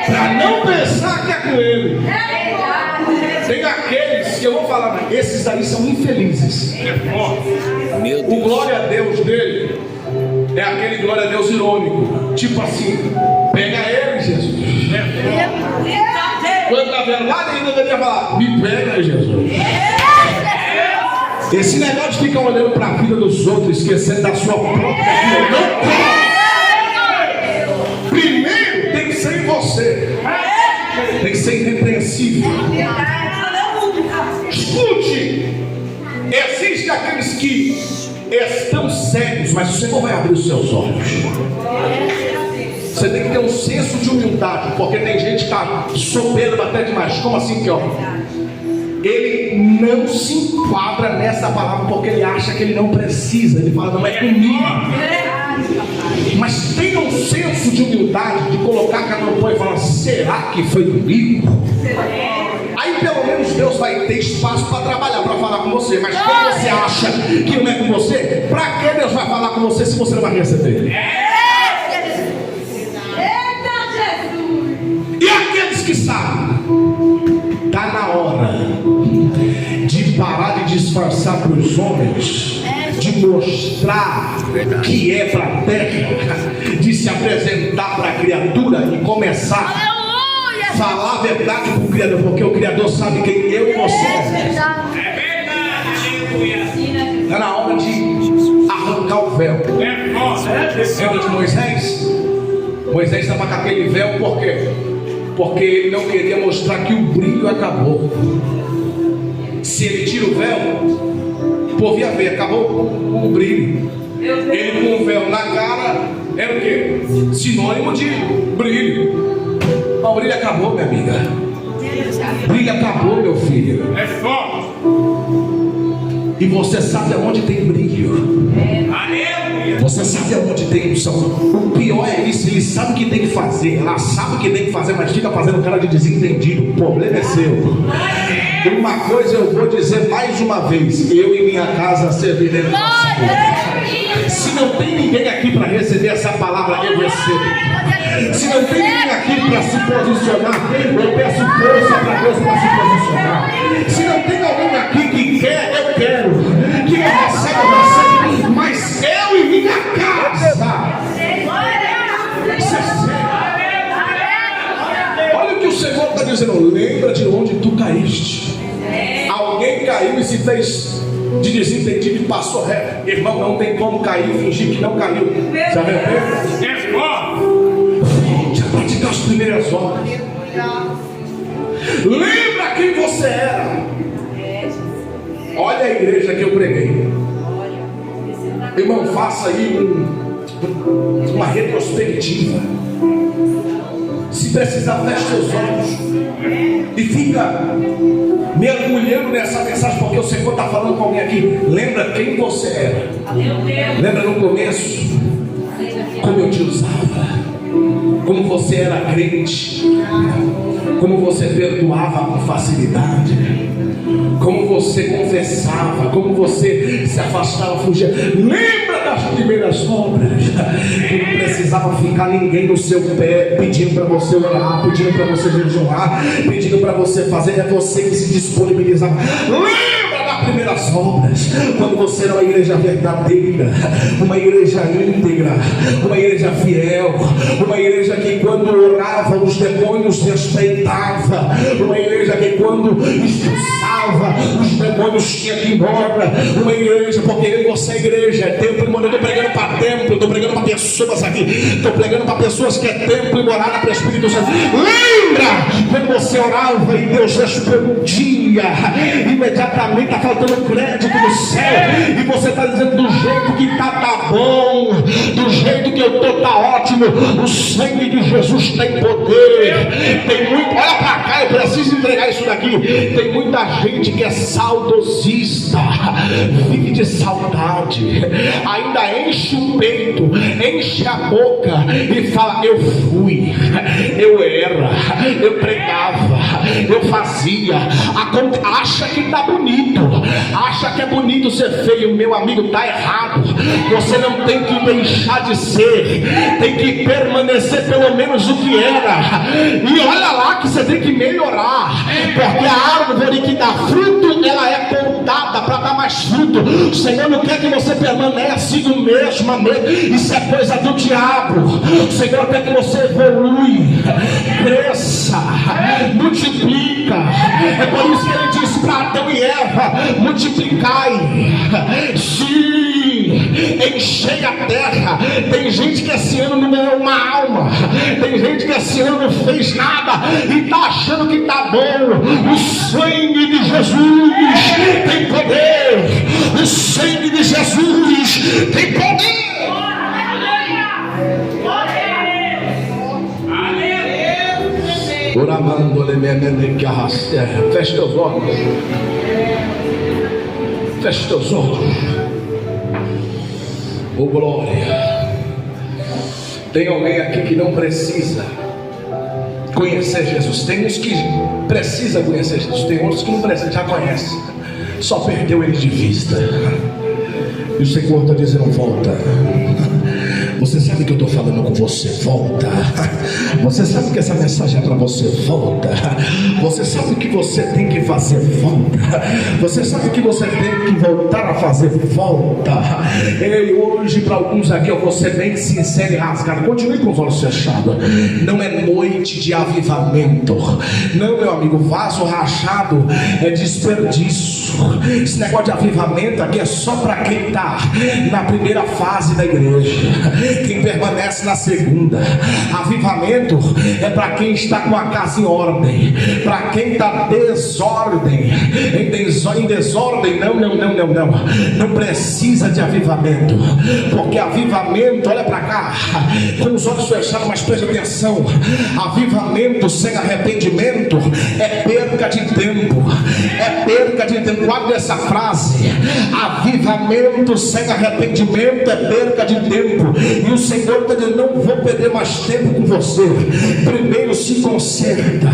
para não pensar que é com ele. Tem aqueles que eu vou falar, mas esses aí são infelizes. O glória a Deus dele é aquele glória a Deus irônico, tipo assim: pega ele, Jesus. Quando na verdade ele deveria falar: me pega, Jesus. Esse negócio de ficar olhando para a vida dos outros, esquecendo da sua própria vida, não pode. Primeiro tem que ser em você, tem que ser irrepreensível. Escute, existem aqueles que estão cegos, mas o Senhor vai abrir os seus olhos. Você tem que ter um senso de humildade, porque tem gente que está soberba até demais. Como assim que ó? Ele não se enquadra nessa palavra porque ele acha que ele não precisa. Ele fala: não é comigo. Mas tenha um senso de humildade, de colocar a cara no pão e falar: será que foi comigo? Aí pelo menos Deus vai ter espaço para trabalhar, para falar com você. Mas quando você acha que não é com você, para que Deus vai falar com você se você não vai receber? E aqueles que sabem, está na hora de parar de disfarçar para os homens, de mostrar que é para a terra, de se apresentar para a criatura e começar a falar a verdade para o Criador, porque o Criador sabe quem eu e você é. Está na hora de arrancar o véu. Lembra de Moisés? Moisés estava com aquele véu por quê? Porque ele não queria mostrar que o brilho acabou. Se ele tira o véu, o povo ia ver, acabou o brilho. Ele com o véu na cara era o quê? Sinônimo de brilho. O brilho acabou, minha amiga. Brilho acabou, meu filho. É forte. E você sabe aonde tem brilho. Aleluia. Você sabe aonde tem unção. O pior é isso, ele sabe o que tem que fazer. Ela sabe o que tem que fazer, mas fica fazendo cara de desentendido. O problema é seu. Uma coisa eu vou dizer mais uma vez: eu e minha casa serviremos ao Senhor. Se não tem ninguém aqui para receber essa palavra, eu recebo. Se não tem ninguém aqui para se posicionar, eu peço força para Deus para se posicionar. Se não tem alguém aqui que quer, eu quero. Que não recebe, eu recebo. Mas eu e minha casa. Olha o que o Senhor está dizendo. Lembra de onde tu caíste. Alguém caiu e se fez de desentendido e passou reto. Irmão, não tem como cair e fingir que não caiu. Se arrepende. É forte. Volte a praticar as primeiras obras. Lembra quem você era. Olha a igreja que eu preguei. Irmão, faça aí uma retrospectiva. Se precisar, feche seus olhos e fica mergulhando nessa mensagem, porque o Senhor está falando com alguém aqui. Lembra quem você era. Lembra no começo como eu te usava, como você era crente, como você perdoava com facilidade, como você confessava, como você se afastava, fugia. Lembra das primeiras obras, que não precisava ficar ninguém no seu pé pedindo para você orar, pedindo para você jejuar, pedindo para você fazer, é você que se disponibilizava. Lembra das primeiras obras, quando você era uma igreja verdadeira, uma igreja íntegra, uma igreja fiel, uma igreja que quando orava os demônios respeitava, uma igreja que quando expulsava os demônios tinha que ir embora, uma igreja, porque eu e você é igreja, é templo e morada. Eu estou pregando para templo, eu estou pregando para pessoas aqui, estou pregando para pessoas que é templo e morada para o Espírito Santo. Lembra quando você orava e Deus respondia imediatamente? Está faltando crédito no céu e você está dizendo: do jeito que tá bom, do jeito que eu estou, tá ótimo. O sangue de Jesus tem poder. Tem muito, olha para cá, eu preciso entregar isso daqui. Tem muita gente que é saudosista, vive de saudade, ainda enche o peito, enche a boca e fala: eu fui, eu era, eu pregava, eu fazia. Acha que tá bonito, acha que é bonito ser feio. Meu amigo, tá errado. Você não tem que deixar de ser, tem que permanecer pelo menos o que era. E olha lá que você tem que melhorar, porque a árvore que dá fruto, ela é podada para dar mais fruto. O Senhor não quer que você permaneça do mesmo maneira. Isso é coisa do diabo. O Senhor quer que você evolui, cresça, multiplica. É por isso que ele disse para Adão e Eva: multiplicai, sim, enchei a terra. Tem gente que esse ano não ganhou uma alma, tem gente que esse ano não fez nada e está achando que está bom. O sangue de Jesus tem poder, o sangue de Jesus tem poder. Feche teus olhos. Feche teus olhos. Oh glória. Tem alguém aqui que não precisa conhecer Jesus. Tem uns que precisa conhecer Jesus, tem outros que não precisa, já conhece, só perdeu ele de vista. E o Senhor está dizendo: volta. Você sabe que eu estou falando com você, volta. Você sabe que essa mensagem é para você, volta. Você sabe o que você tem que fazer, volta. Você sabe o que você tem que voltar a fazer, volta. E hoje para alguns aqui eu vou ser bem sincero e rasgado. Continue com os olhos fechados. Não é noite de avivamento. Não, meu amigo, vaso rachado é desperdício. Esse negócio de avivamento aqui é só para quem está na primeira fase da igreja, quem permanece na segunda. Avivamento é para quem está com a casa em ordem, para quem está desordem, em desordem. Não precisa de avivamento, porque avivamento, olha para cá, com os olhos fechados, mas preste atenção: avivamento sem arrependimento é perca de tempo, é perca de tempo. Guarde essa frase: avivamento sem arrependimento é perca de tempo. E o Senhor está dizendo: não vou perder mais tempo com você. Primeiro se conserta.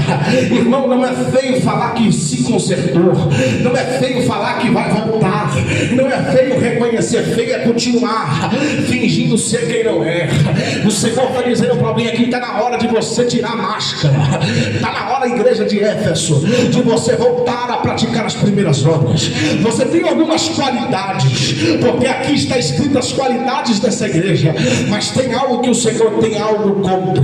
Irmão, não é feio falar que se consertou, não é feio falar que vai voltar, não é feio reconhecer, feio é continuar fingindo ser quem não é. O Senhor está dizendo para mim aqui: está na hora de você tirar a máscara, está na hora, igreja de Éfeso, de você voltar a praticar as primeiras obras. Você tem algumas qualidades, porque aqui está escritas as qualidades dessa igreja, mas tem algo que o Senhor tem algo contra,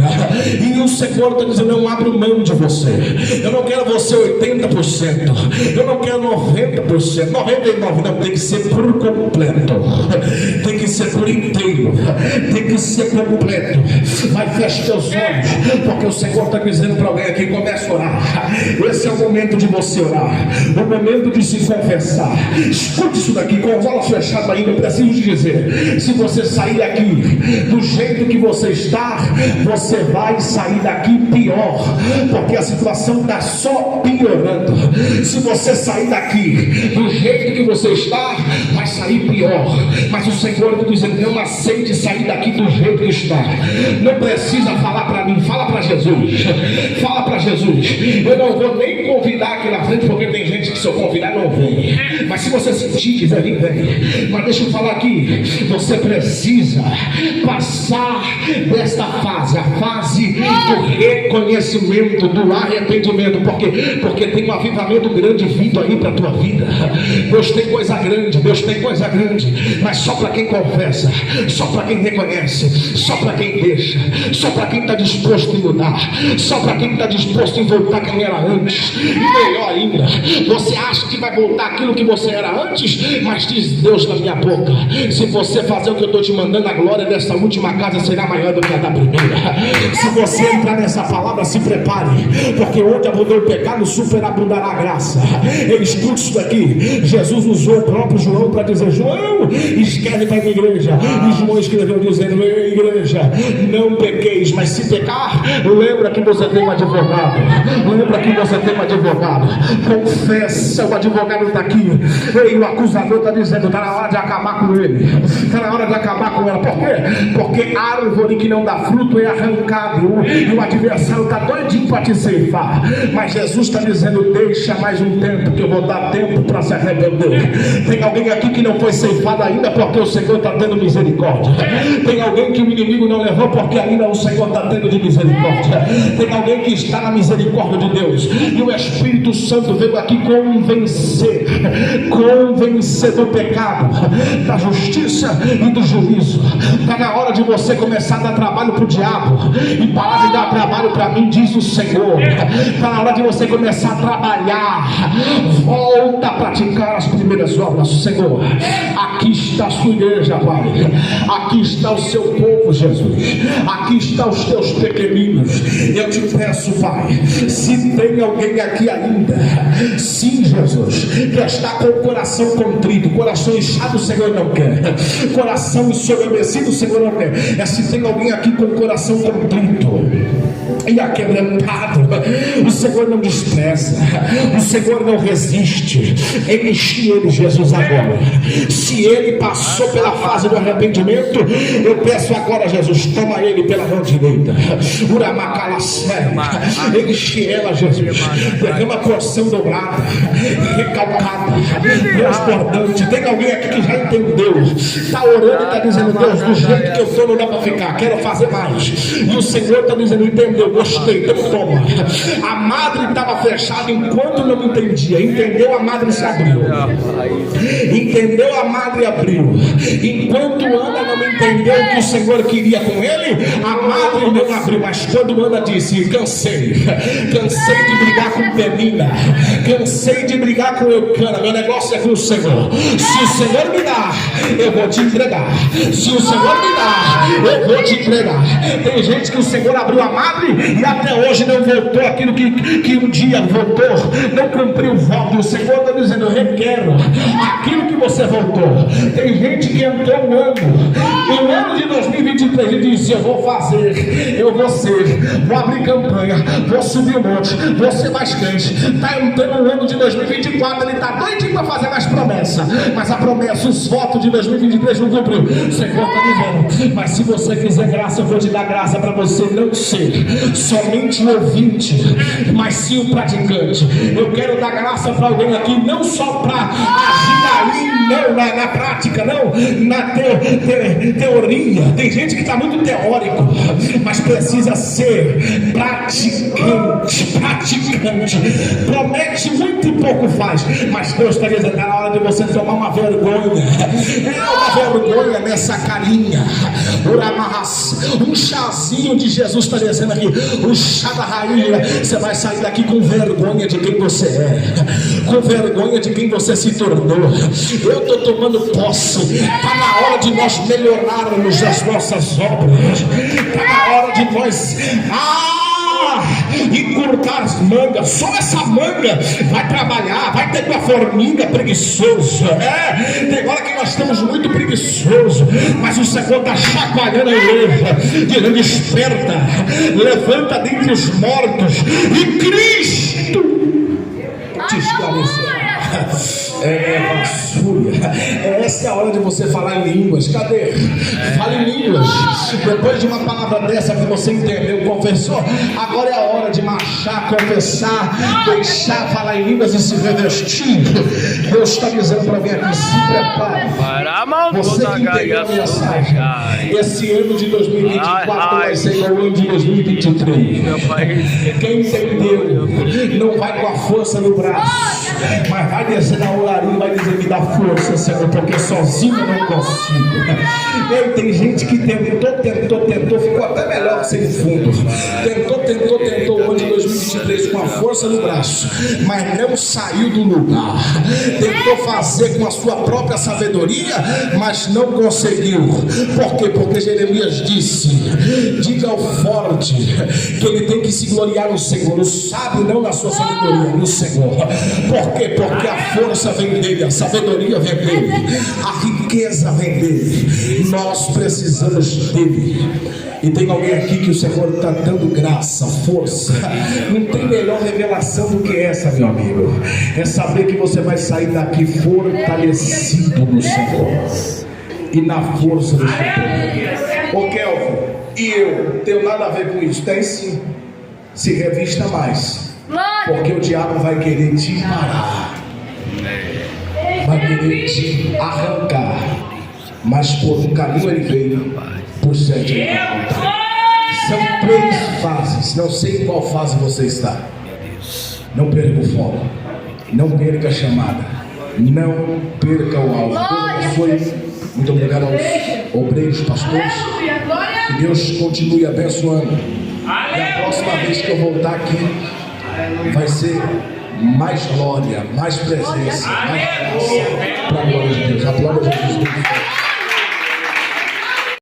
e o Senhor está dizendo: não abro mão de você. Eu não quero você 80%, eu não quero 90%, 99%, não, tem que ser por completo, tem que ser por inteiro, tem que ser completo. Vai, fecha teus olhos, porque o Senhor está dizendo para alguém aqui: começa a orar. Esse é o momento de você orar, o momento de se confessar. Escute isso daqui, com os olhos fechados ainda. Eu preciso te dizer: se você sair daqui do jeito que você está, você vai sair daqui pior, porque a situação está só piorando. Se você sair daqui do jeito que você está, vai sair pior. Mas o Senhor está dizendo: não aceite sair daqui do jeito que está. Não precisa falar para mim, fala para Jesus. Fala para Jesus: eu não vou nem convidar aqui na frente, porque tem gente que se eu convidar não vem. Mas se você sentir, quiser vir, vem. Mas deixa eu falar aqui: você precisa passar desta fase, a fase do reconhecimento, do arrependimento, porque tem um avivamento grande vindo aí para a tua vida. Deus tem coisa grande, Deus tem coisa grande, mas só para quem confessa, só para quem reconhece, só para quem deixa, só para quem está disposto em mudar, só para quem está disposto em voltar quem era antes. E melhor ainda, você acha que vai voltar aquilo que você era antes, mas diz Deus na minha boca: se você fazer o que eu estou te mandando, a glória dessa última casa será maior do que a da primeira. Se você entrar nessa palavra, se prepare, porque onde abundou o pecado, superabundará a graça. Escute isso daqui: Jesus usou o próprio João para dizer: João, escreve para a igreja. E João escreveu dizendo: ei, igreja, não pequeis, mas se pecar, lembra que você tem um advogado, lembra que você tem um advogado. Confessa, o advogado está aqui. Ei, o acusador está dizendo: está na hora de acabar com ele, está na hora de acabar com ela. Por quê? Porque árvore que não dá fruto é arrancado, e o adversário está doidinho para te ceifar. Mas Jesus está dizendo: deixa mais um tempo, que eu vou dar tempo para se arrepender. Tem alguém aqui que não foi ceifado ainda, porque o Senhor está tendo misericórdia. Tem alguém que o inimigo não levou, porque ainda o Senhor está tendo de misericórdia. Tem alguém que está na misericórdia de Deus, e o Espírito Santo veio aqui convencer do pecado, da justiça e do juízo. Está na hora de você começar a dar trabalho para o diabo e parar de dar trabalho para mim, diz o Senhor. Está na hora de você começar a trabalhar. Volta a praticar as primeiras obras. Senhor, aqui está a sua igreja, Pai. Aqui está o seu povo, Jesus. Aqui estão os teus pequeninos. Eu te peço, Pai, se tem alguém aqui ainda, sim, Jesus, que está com o coração contrito, coração inchado, o Senhor não quer. Coração ensoberbecido, o Senhor não quer. É se tem alguém aqui com o coração contrito e aquebrantado, o Senhor não despreza, o Senhor não resiste. Enche ele, Jesus, agora. Se ele passou pela fase do arrependimento, eu peço agora, Jesus, toma ele pela mão direita. Enche ela, Jesus. Derrama porção dobrada, recalcada, transbordante. Tem alguém aqui que já entendeu, está orando e está dizendo: Deus, do jeito que eu estou não dá para ficar, quero fazer mais. E o Senhor está dizendo: entendeu, gostei, então toma. A madre estava fechada enquanto não entendia. Entendeu, a madre se abriu. Entendeu, a madre abriu. Enquanto Ana não entendeu o que o Senhor queria com ele, a madre não abriu. Mas quando Ana disse: cansei de brigar com Penina, cansei de brigar com Eucana, meu negócio é com o Senhor. Se o Senhor me dá, eu vou te entregar. Se o Senhor me dá, eu vou te entregar. Tem gente que o Senhor abriu a madre e até hoje não voltou aquilo que um dia voltou, não cumpriu o voto. O Senhor está dizendo: eu requero aquilo que você voltou. Tem gente que entrou no ano de 2023 e disse: eu vou fazer, eu vou ser, vou abrir campanha, vou subir o monte, vou ser mais crente. crente está entrando no ano de 2024, ele está doidinho para fazer mais promessa, mas a promessa, os votos de 2023 não cumpriu. O Senhor está dizendo, mas se você quiser graça, eu vou te dar graça para você não ser somente um ouvinte, mas sim um praticante. Eu quero dar graça para alguém aqui, não só para agir ali, não na prática, não na teoria. Tem gente que está muito teórico, mas precisa ser praticante. Promete muito e pouco faz, mas Deus está dizendo, é na hora de você tomar uma vergonha. É uma vergonha nessa carinha. Um chazinho de Jesus está dizendo aqui, o chá da rainha. Você vai sair daqui com vergonha de quem você é, com vergonha de quem você se tornou. Eu estou tomando posse. Está na hora de nós melhorarmos as nossas obras. Está na hora de nós e cortar as mangas. Só essa manga vai trabalhar, vai ter uma formiga preguiçoso. Tem hora que nós estamos muito preguiçosos, mas o Senhor está chacoalhando a igreja, dizendo: desperta, levanta dentre os mortos e Cristo te esclarecerá. Essa é a hora de você falar em línguas. Cadê? Fale em línguas. Depois de uma palavra dessa que você entendeu, confessou, agora é a hora de marchar, confessar, deixar falar em línguas e se revestir. Deus está dizendo para alguém aqui: se prepare. Você que entendeu a mensagem, esse ano de 2024 vai ser igual ao ano de 2023. Quem entendeu não vai com a força no braço, mas vai descer na olaria e vai dizer: me dá força, Senhor, porque sozinho eu não consigo. Tem gente que tentou, ficou até melhor que sem fundo. Tentou o ano de 2023 com a força no braço, mas não saiu do lugar. Tentou fazer com a sua própria sabedoria, mas não conseguiu. Por quê? Porque Jeremias disse: diga ao forte que ele tem que se gloriar no Senhor. O sábio não na sua sabedoria, no Senhor. Por quê? Porque a força vem dele, a sabedoria vem dele, a riqueza vem dele. Nós precisamos dele. E tem alguém aqui que o Senhor está dando graça, força. Não tem melhor revelação do que essa, meu amigo. É saber que você vai sair daqui fortalecido no Senhor e na força do Senhor. Ô Kelvin, e eu tenho nada a ver com isso? Tem sim. Se revista mais, porque o diabo vai querer te parar, vai querer te arrancar, mas por um caminho ele veio, por 7 ele vai voltar. São 3 fases, não sei em qual fase você está. Não perca o foco, não perca a chamada, não perca o alvo. Deus abençoe. Muito obrigado aos obreiros, pastores. Que Deus continue abençoando. E a próxima vez que eu voltar aqui vai ser mais glória, mais presença, mais graça para a glória de Deus. A glória de Deus.